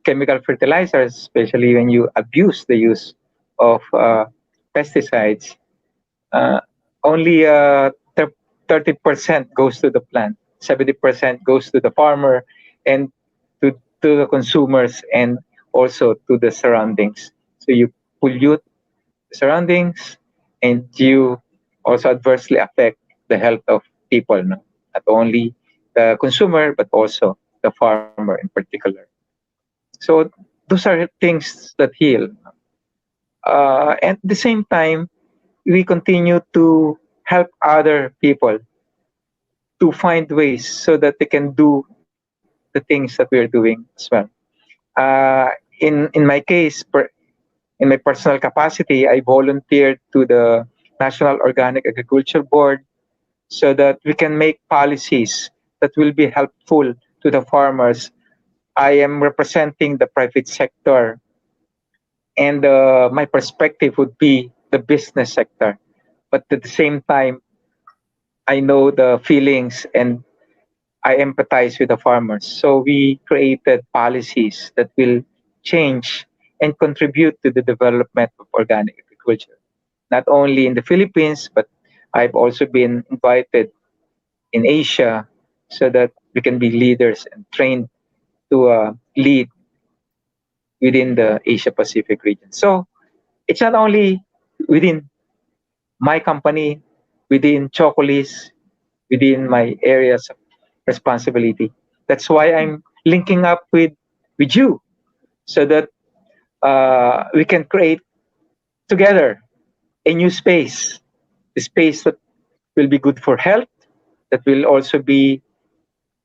[SPEAKER 4] chemical fertilizers, especially when you abuse the use of pesticides, uh, only 30% goes to the plant, 70% goes to the farmer, and to the consumers, and also to the surroundings. So you pollute the surroundings, and you also adversely affect the health of people, no? Not only the consumer, but also the farmer in particular. So those are things that heal. And at the same time, we continue to help other people to find ways so that they can do the things that we are doing as well. In my case, in my personal capacity, I volunteered to the National Organic Agriculture Board so that we can make policies that will be helpful to the farmers. I am representing the private sector, and my perspective would be the business sector. But at the same time, I know the feelings and I empathize with the farmers. So we created policies that will change and contribute to the development of organic agriculture, not only in the Philippines, but I've also been invited in Asia so that we can be leaders and trained to lead within the Asia Pacific region. So it's not only within my company, within Chocolis, within my areas of responsibility. That's why I'm linking up with you so that we can create together a new space, a space that will be good for health, that will also be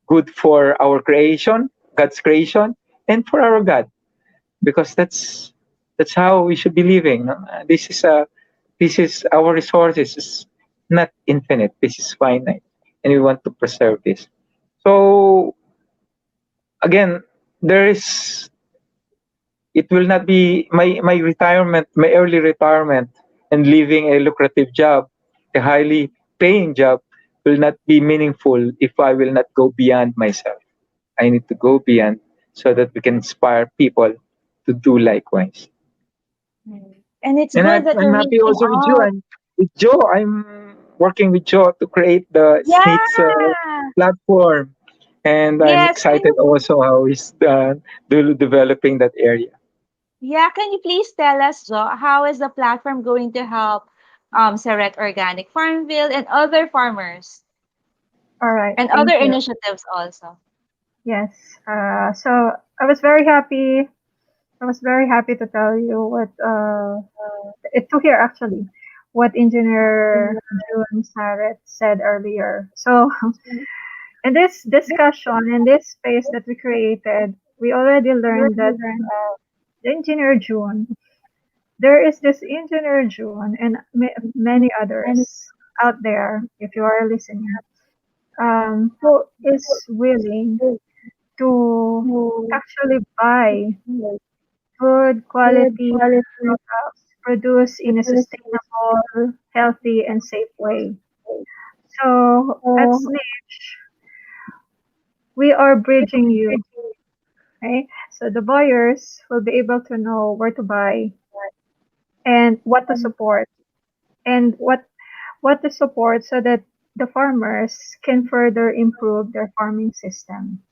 [SPEAKER 4] good for our creation, God's creation, and for our God, because that's how we should be living. No? This is our resources is not infinite. This is finite, and we want to preserve this. So again, there is it will not be my retirement, my early retirement, and leaving a lucrative job, a highly paying job, will not be meaningful if I will not go beyond myself. I need to go beyond so that we can inspire people to do likewise.
[SPEAKER 1] Mm. And it's
[SPEAKER 4] And
[SPEAKER 1] good that
[SPEAKER 4] I'm
[SPEAKER 1] you're
[SPEAKER 4] happy
[SPEAKER 1] reaching
[SPEAKER 4] also with you
[SPEAKER 1] out.
[SPEAKER 4] and with Joe. I'm working with Joe to create the Snitch
[SPEAKER 1] Yeah.
[SPEAKER 4] platform, and I'm
[SPEAKER 1] Yes. Can
[SPEAKER 4] excited
[SPEAKER 1] you,
[SPEAKER 4] also how he's developing that area.
[SPEAKER 1] yeah, can you please tell us, Jo, how is the platform going to help Saret Organic, Farmville, and other farmers
[SPEAKER 2] All right,
[SPEAKER 1] and other
[SPEAKER 2] thank you.
[SPEAKER 1] initiatives also?
[SPEAKER 2] Yes. So I was very happy. I was very happy to tell you to hear actually what Engineer June Saret said earlier. So in this discussion, in this space that we created, we already learned that Engineer June, there is this Engineer June and many others out there, if you are listening, who is willing to actually buy good quality products produced in a sustainable, healthy, and safe way. So at Snitch, we are bridging you. Okay? So the buyers will be able to know where to buy and what to support and what to support so that the farmers can further improve their farming system.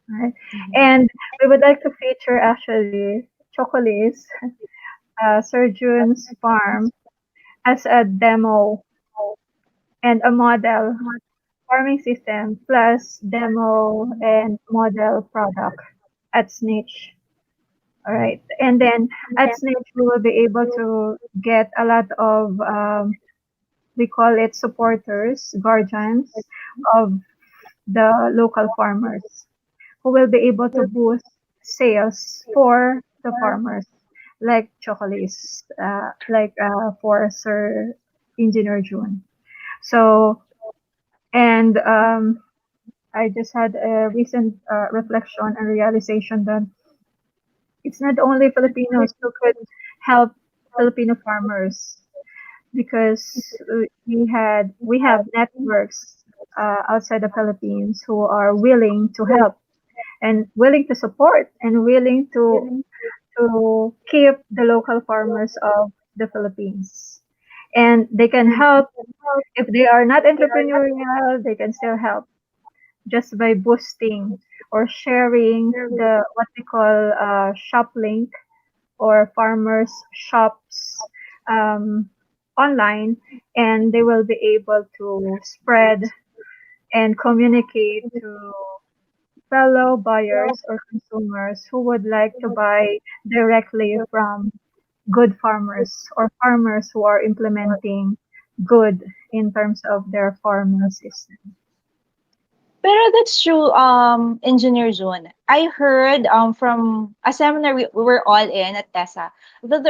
[SPEAKER 2] Right? And we would like to feature actually Chocolis, Sir June's farm as a demo and a model farming system plus demo and model product at Snitch. All right. And then at Snitch, we will be able to get a lot of, we call it supporters, guardians of the local farmers who will be able to boost sales for the farmers, like Chocolates, for Sir Engineer June. So, and I just had a recent reflection and realization that it's not only Filipinos who could help Filipino farmers because we have networks outside the Philippines who are willing to help and willing to support and willing to keep the local farmers of the Philippines. And they can help if they are not entrepreneurial, they can still help just by boosting or sharing the what we call shop link or farmers shops um, online, and they will be able to spread and communicate to fellow buyers or consumers who would like to buy directly from good farmers or farmers who are implementing good in terms of their farming system.
[SPEAKER 1] Pero that's true, Engineer June. I heard from a seminar we were all in at TESA that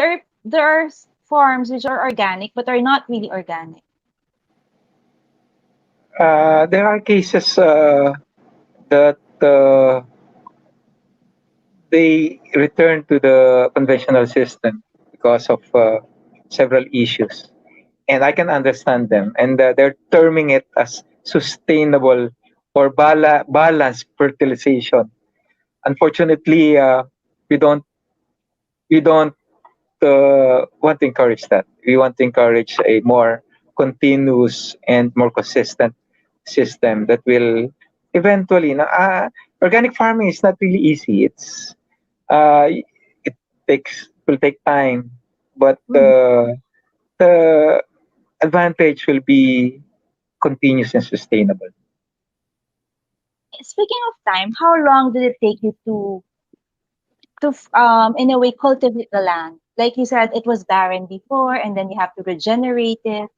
[SPEAKER 1] there are farms which are organic but are not really organic.
[SPEAKER 4] There are cases that they return to the conventional system because of several issues. And I can understand them. And they're terming it as sustainable or balanced fertilization. Unfortunately, we don't we don't want to encourage that. We want to encourage a more continuous and more consistent system that will eventually. Organic farming is not really easy. It will take time, but the advantage will be continuous and sustainable.
[SPEAKER 1] Speaking of time, how long did it take you to in a way cultivate the land? Like you said, it was barren before, and then you have to regenerate it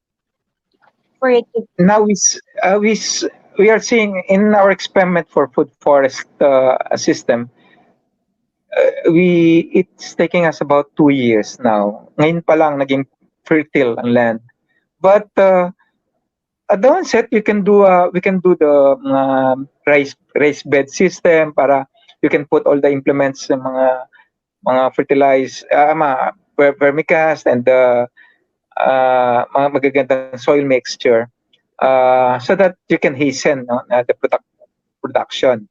[SPEAKER 1] for it to.
[SPEAKER 4] Now we are seeing in our experiment for food forest system, it's taking us about 2 years now. Ngayon pa lang naging fertile ang land. But at the onset, we can do the raised bed system para you can put all the implements ng mga fertilized vermicast and mga magagandang soil mixture so that you can hasten the production.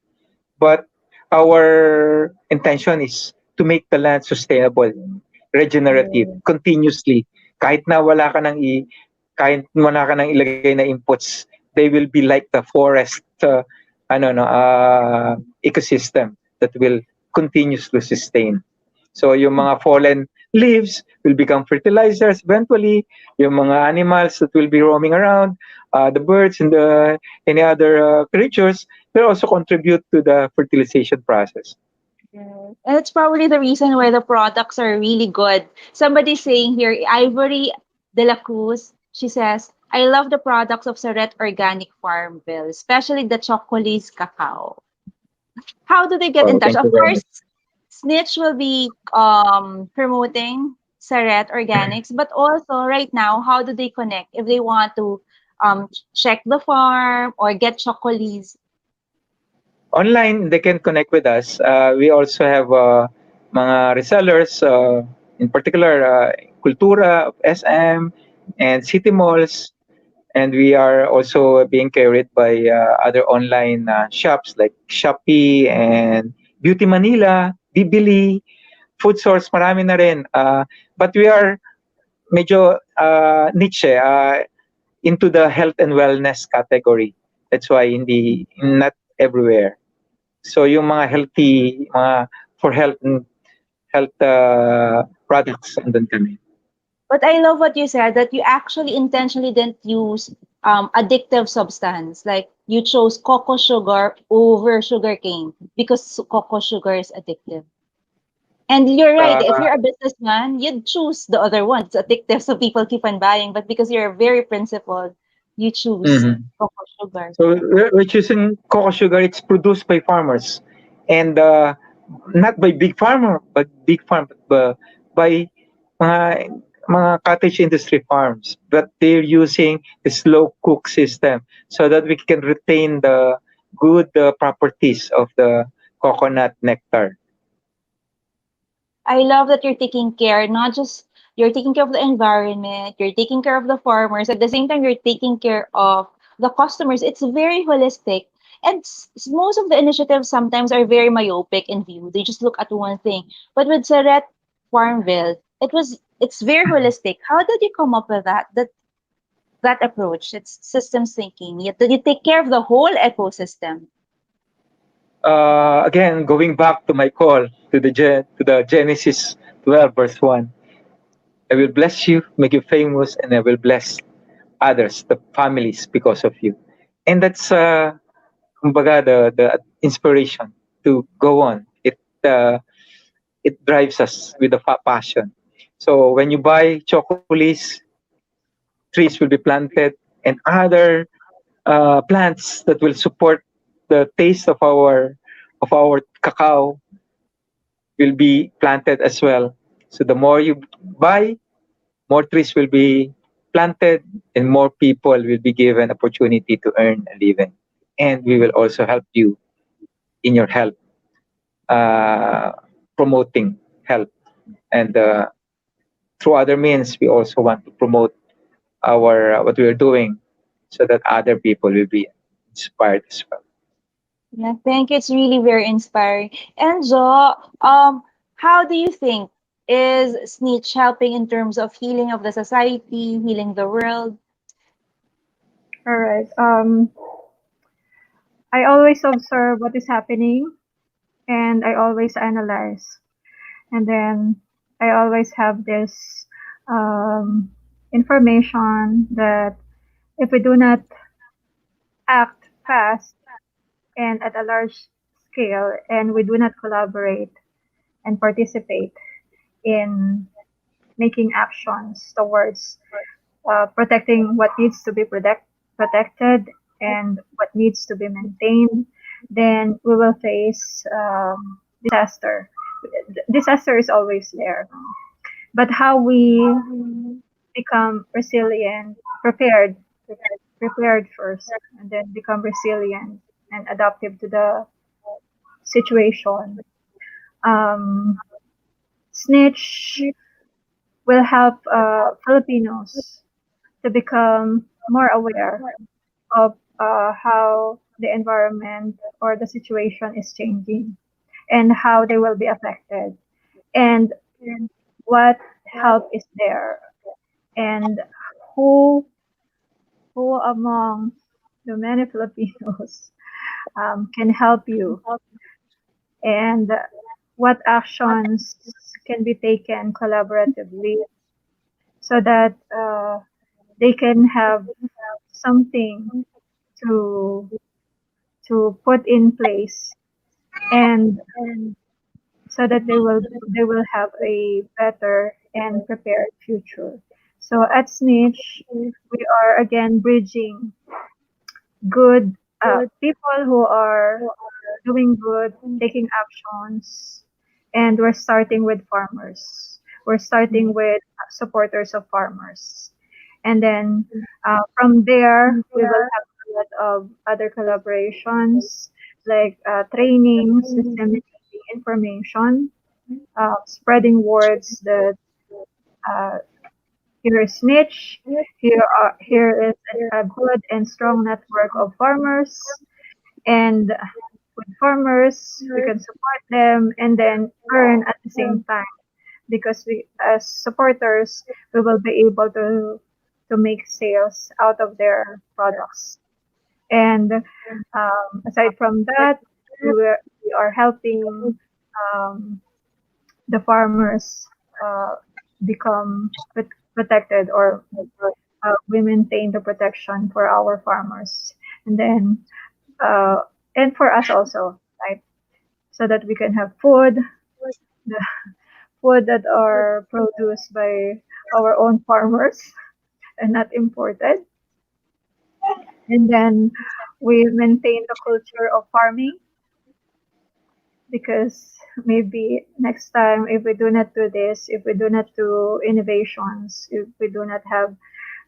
[SPEAKER 4] But our intention is to make the land sustainable, regenerative, continuously. Kahit wala ka nang ilagay na inputs, they will be like the forest ecosystem that will continuously sustain. So yung mga fallen leaves will become fertilizers eventually. Yung mga animals that will be roaming around, the birds and any other creatures, will also contribute to the fertilization process.
[SPEAKER 1] Yes. And it's probably the reason why the products are really good. Somebody's saying here, Ivory de la Cruz She says, I love the products of Saret Organic Farmville, especially the Chocolate cacao. How do they get in
[SPEAKER 4] Oh,
[SPEAKER 1] touch?
[SPEAKER 4] thank
[SPEAKER 1] Of
[SPEAKER 4] you very much.
[SPEAKER 1] course, Snitch will be promoting Saret Organics, but also right now, how do they connect if they want to check the farm or get chocolates?
[SPEAKER 4] Online, they can connect with us. We also have mga resellers, in particular, Cultura, SM, and City Malls. And we are also being carried by other online shops like Shopee and Beauty Manila, Bibili, Food Source, marami na rin. But we are medyo niche into the health and wellness category. That's why hindi not everywhere. So yung mga healthy, mga for health products andun kami.
[SPEAKER 1] But I love what you said that you actually intentionally didn't use addictive substance. Like you chose cocoa sugar over sugar cane because cocoa sugar is addictive. And you're right. If
[SPEAKER 4] Uh,
[SPEAKER 1] you're a businessman, you'd choose the other one. It's addictive, so people keep on buying. But because you're very principled, you choose
[SPEAKER 4] mhm.
[SPEAKER 1] cocoa sugar.
[SPEAKER 4] So we're choosing cocoa sugar. It's produced by farmers, and not by big farmer, but big farm, but by mga cottage industry farms. But they're using the slow cook system so that we can retain the good properties of the coconut nectar.
[SPEAKER 1] I love that you're taking care, not just you're taking care of the environment, you're taking care of the farmers, at the same time you're taking care of the customers. It's very holistic. And most of the initiatives sometimes are very myopic in view. They just look at one thing. But with Saret Farmville, it's very holistic. How did you come up with that approach? It's systems thinking. You take care of the whole ecosystem.
[SPEAKER 4] Again, going back to my call to the Genesis 12 verse 1, I will bless you, make you famous, and I will bless others, the families, because of you. And that's kumbaga the inspiration to go on. It drives us with a passion. So when you buy chocolates, trees will be planted, and other plants that will support the taste of our cacao will be planted as well. So the more you buy, more trees will be planted, and more people will be given opportunity to earn a living. And we will also help you in your health, uh, promoting health. And through other means, we also want to promote our what we are doing so that other people will be inspired as well.
[SPEAKER 1] Yeah, thank you. It's really very inspiring. And Jo, how do you think is Snitch helping in terms of healing of the society, healing the world?
[SPEAKER 2] All right. I always observe what is happening and I always analyze. And then I always have this um, information that if we do not act fast and at a large scale and we do not collaborate and participate in making actions towards protecting what needs to be protected and what needs to be maintained, then we will face disaster. Disaster is always there, but how we become resilient, prepared first, and then become resilient and adaptive to the situation. Um, Snitch will help Filipinos to become more aware of how the environment or the situation is changing and how they will be affected and what help is there and who who among the many Filipinos can help you and what actions can be taken collaboratively so that they can have something to put in place and so that they will have a better and prepared future. So at Snitch, we are again bridging good people who are doing good, taking actions, and we're starting with farmers. We're starting with supporters of farmers. And then from there, we will have a lot of other collaborations like trainings, disseminating information, spreading words that uh, here is Snitch, here is a good and strong network of farmers, and with farmers, we can support them and then earn at the same time because we, as supporters, we will be able to make sales out of their products. And aside from that, we are helping um, the farmers uh, become protected, or we maintain the protection for our farmers. And then uh, and for us also, right? So that we can have food, the food that are produced by our own farmers and not imported. And then we maintain the culture of farming because maybe next time, if we do not do this, if we do not do innovations, if we do not have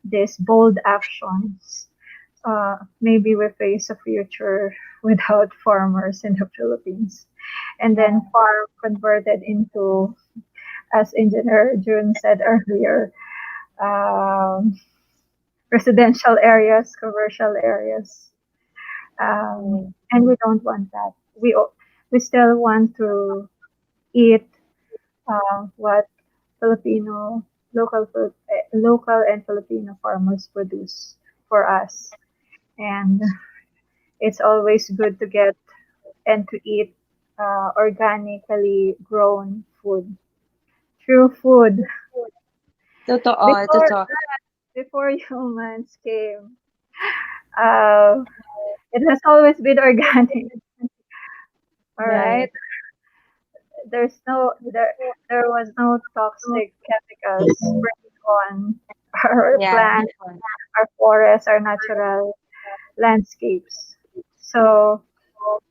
[SPEAKER 2] these bold actions, maybe we face a future without farmers in the Philippines. And then farm converted into, as Engineer June said earlier, um, residential areas, commercial areas, and we don't want that. We still want to eat what Filipino local and Filipino farmers produce for us, and it's always good to get and to eat organically grown food, true food.
[SPEAKER 1] Totoo,
[SPEAKER 2] Before
[SPEAKER 1] totoo.
[SPEAKER 2] before humans came, uh, it has always been organic. All
[SPEAKER 1] Right.
[SPEAKER 2] right, there was no toxic chemicals sprayed on our
[SPEAKER 1] Yeah,
[SPEAKER 2] plants,
[SPEAKER 1] before.
[SPEAKER 2] our forests, our natural landscapes. So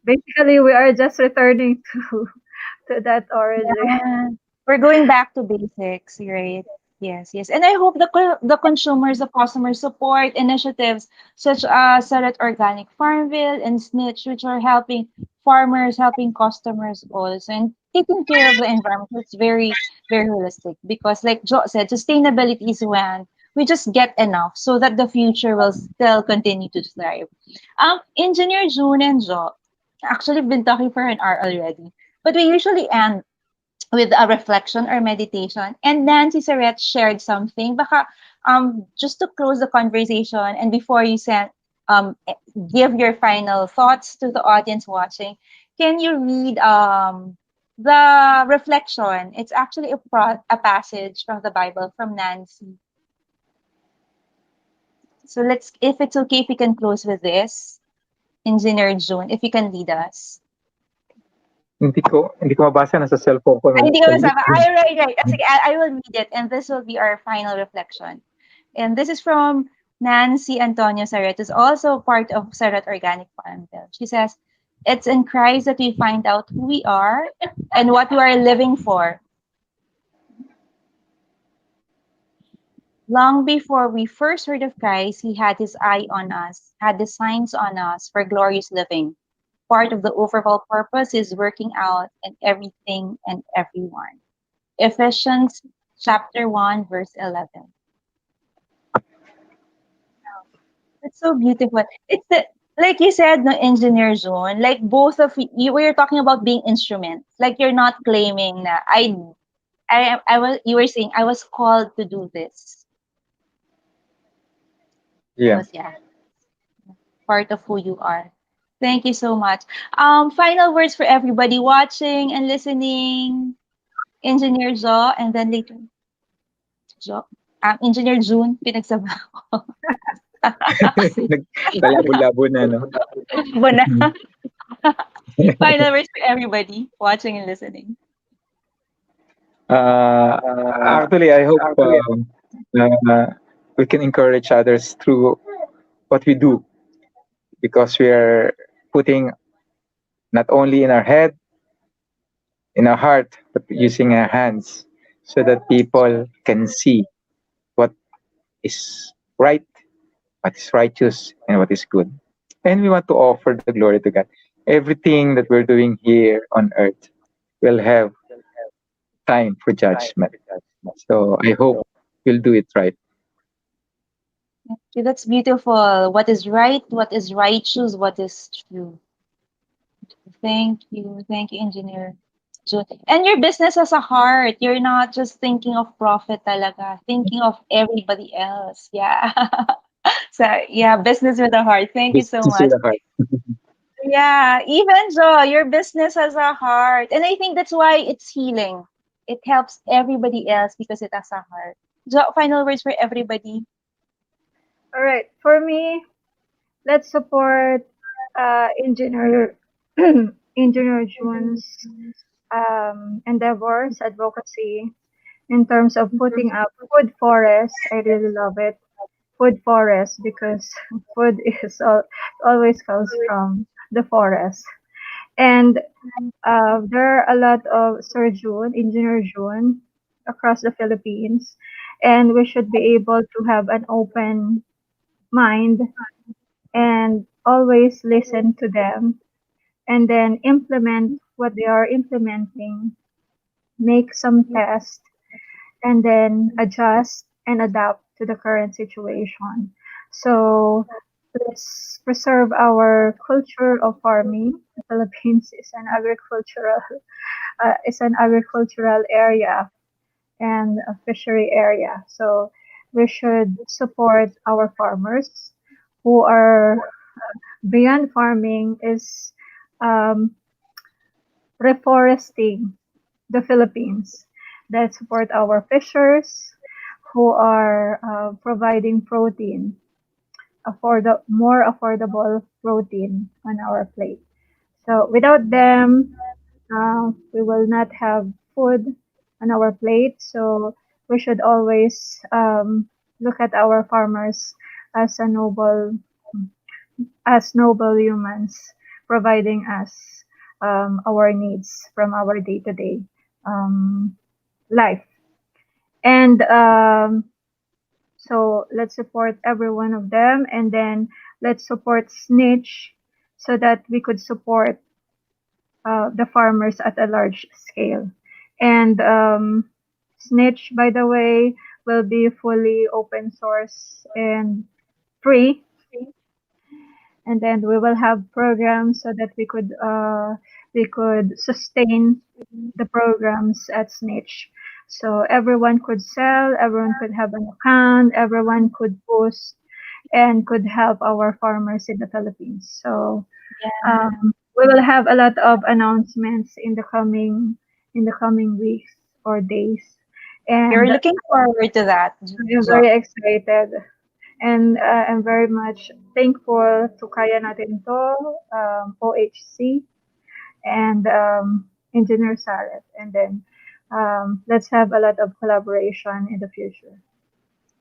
[SPEAKER 2] basically, we are just returning to that origin.
[SPEAKER 1] Yeah. We're going back to basics, right? Yes, yes. And I hope the consumers, the customers support initiatives such as Saret Organic Farmville and Snitch, which are helping farmers, helping customers also, and taking care of the environment. It's very, very holistic because, like Joe said, sustainability is when we just get enough so that the future will still continue to thrive. Engineer June and Joe, actually been talking for an hour already, but we usually end with a reflection or meditation. And Nancy Saret shared something. Baka, just to close the conversation and before you send, give your final thoughts to the audience watching, can you read the reflection? It's actually a passage from the Bible from Nancy. So let's, if it's okay, if we can close with this, Engineer June, if you can lead us.
[SPEAKER 4] Hindi ko mabasa, nasa cellphone ko
[SPEAKER 1] Ay, hindi ka
[SPEAKER 4] nag-mute
[SPEAKER 1] masama.
[SPEAKER 4] yun.
[SPEAKER 1] Ay, right, right. Sige, I will read it, and this will be our final reflection. And this is from Nancy Antonio Saret, who's also part of Saret Organic Farmville. She says, "It's in Christ that we find out who we are and what we are living for. Long before we first heard of Christ, he had his eye on us, had the signs on us for glorious living. Part of the overall purpose is working out in everything and everyone." Ephesians chapter 1, verse 11. That's so beautiful. It's the, like you said, no, engineer zone. Like both of you, we were talking about being instruments. Like you're not claiming that I was. You were saying I was called to do this.
[SPEAKER 4] Yeah.
[SPEAKER 1] Was yeah, part of who you are. Thank you so much. Final words for everybody watching and listening. Engineer Jo, and then later Jo. Engineer June, pinagsama ko.
[SPEAKER 4] Nagkalabo-labo na, no?
[SPEAKER 1] Iba na. Final words for everybody watching and listening.
[SPEAKER 4] Uh, Actually, I hope uh, we can encourage others through what we do, because we are putting not only in our head, in our heart, but using our hands, so that people can see what is right, what is righteous, and what is good. And we want to offer the glory to God. Everything that we're doing here on earth will have time for judgment. So I hope we'll do it right.
[SPEAKER 1] Okay, that's beautiful. What is right, what is righteous, what is true. Thank you, Engineer June. And your business has a heart. You're not just thinking of profit talaga, thinking of everybody else. Yeah. So yeah, business with a heart. Thank you
[SPEAKER 4] This
[SPEAKER 1] so
[SPEAKER 4] is with
[SPEAKER 1] much.
[SPEAKER 4] the heart.
[SPEAKER 1] Yeah, even Joe, your business has a heart. And I think that's why it's healing. It helps everybody else because it has a heart. Joe, final words for everybody.
[SPEAKER 2] All right. For me, let's support engineer engineer June's endeavors, advocacy in terms of putting up food forests. I really love it. Food forest because food is always comes from the forest. And there are a lot of Sir June, Engineer June, across the Philippines, and we should be able to have an open mind and always listen to them and then implement what they are implementing, make some tests, and then adjust and adapt to the current situation. So let's preserve our culture of farming. The Philippines is an agricultural area and a fishery area. So we should support our farmers who are beyond farming is um, reforesting the Philippines that support our fishers who are providing protein, more affordable protein on our plate. So without them, we will not have food on our plate. So we should always look at our farmers as a noble humans, providing us our needs from our day-to-day um, life. And so let's support every one of them, and then let's support Snitch so that we could support the farmers at a large scale. And Snitch, by the way, will be fully open source and free. And then we will have programs so that we could sustain the programs at Snitch. So everyone could sell, everyone could have an account, everyone could post and could help our farmers in the Philippines. So
[SPEAKER 1] Yeah.
[SPEAKER 2] we will have a lot of announcements in the coming weeks or days,
[SPEAKER 1] We're
[SPEAKER 2] and
[SPEAKER 1] looking forward to that,
[SPEAKER 2] I'm
[SPEAKER 1] Joe.
[SPEAKER 2] very excited. And I'm very much thankful to Kaya Natin To, OHC, and Engineer Saret. And then let's have a lot of collaboration in the future.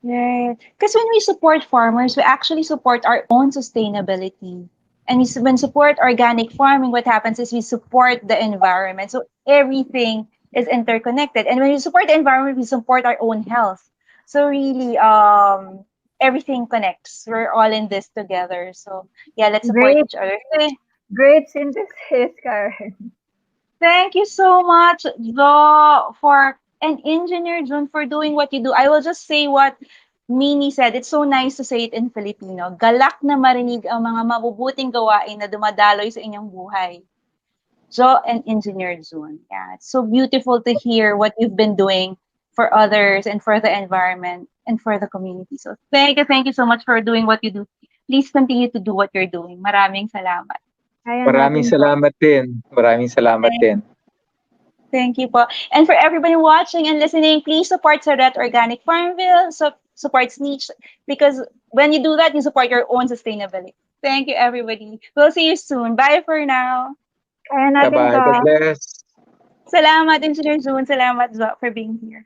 [SPEAKER 1] Right. Because when we support farmers, we actually support our own sustainability. And when support organic farming, what happens is we support the environment. So everything is interconnected. And when we support the environment, we support our own health. So really, everything connects. We're all in this together. So yeah, let's support
[SPEAKER 2] Great,
[SPEAKER 1] each other.
[SPEAKER 2] great synthesis, Karen.
[SPEAKER 1] Thank you so much, Jo, for and Engineer June for doing what you do. I will just say what Mini said. It's so nice to say it in Filipino. Galak na marinig ang mga mabubuting gawain na dumadaloy sa inyong buhay. Jo and Engineer June. Yeah, it's so beautiful to hear what you've been doing for others and for the environment and for the community. So thank you so much for doing what you do. Please continue to do what you're doing. Maraming salamat.
[SPEAKER 2] Kaya
[SPEAKER 4] Maraming
[SPEAKER 2] natin to.
[SPEAKER 4] salamat din. Maraming salamat din.
[SPEAKER 1] Thank you po. And for everybody watching and listening, please support Saret Organic Farmville, support Snitch, because when you do that, you support your own sustainability. Thank you, everybody. We'll see you soon. Bye for now.
[SPEAKER 2] Kaya natin
[SPEAKER 4] Bye-bye.
[SPEAKER 2] to.
[SPEAKER 4] God bless.
[SPEAKER 1] Salamat, Engineer June. Salamat, Zo, for being here.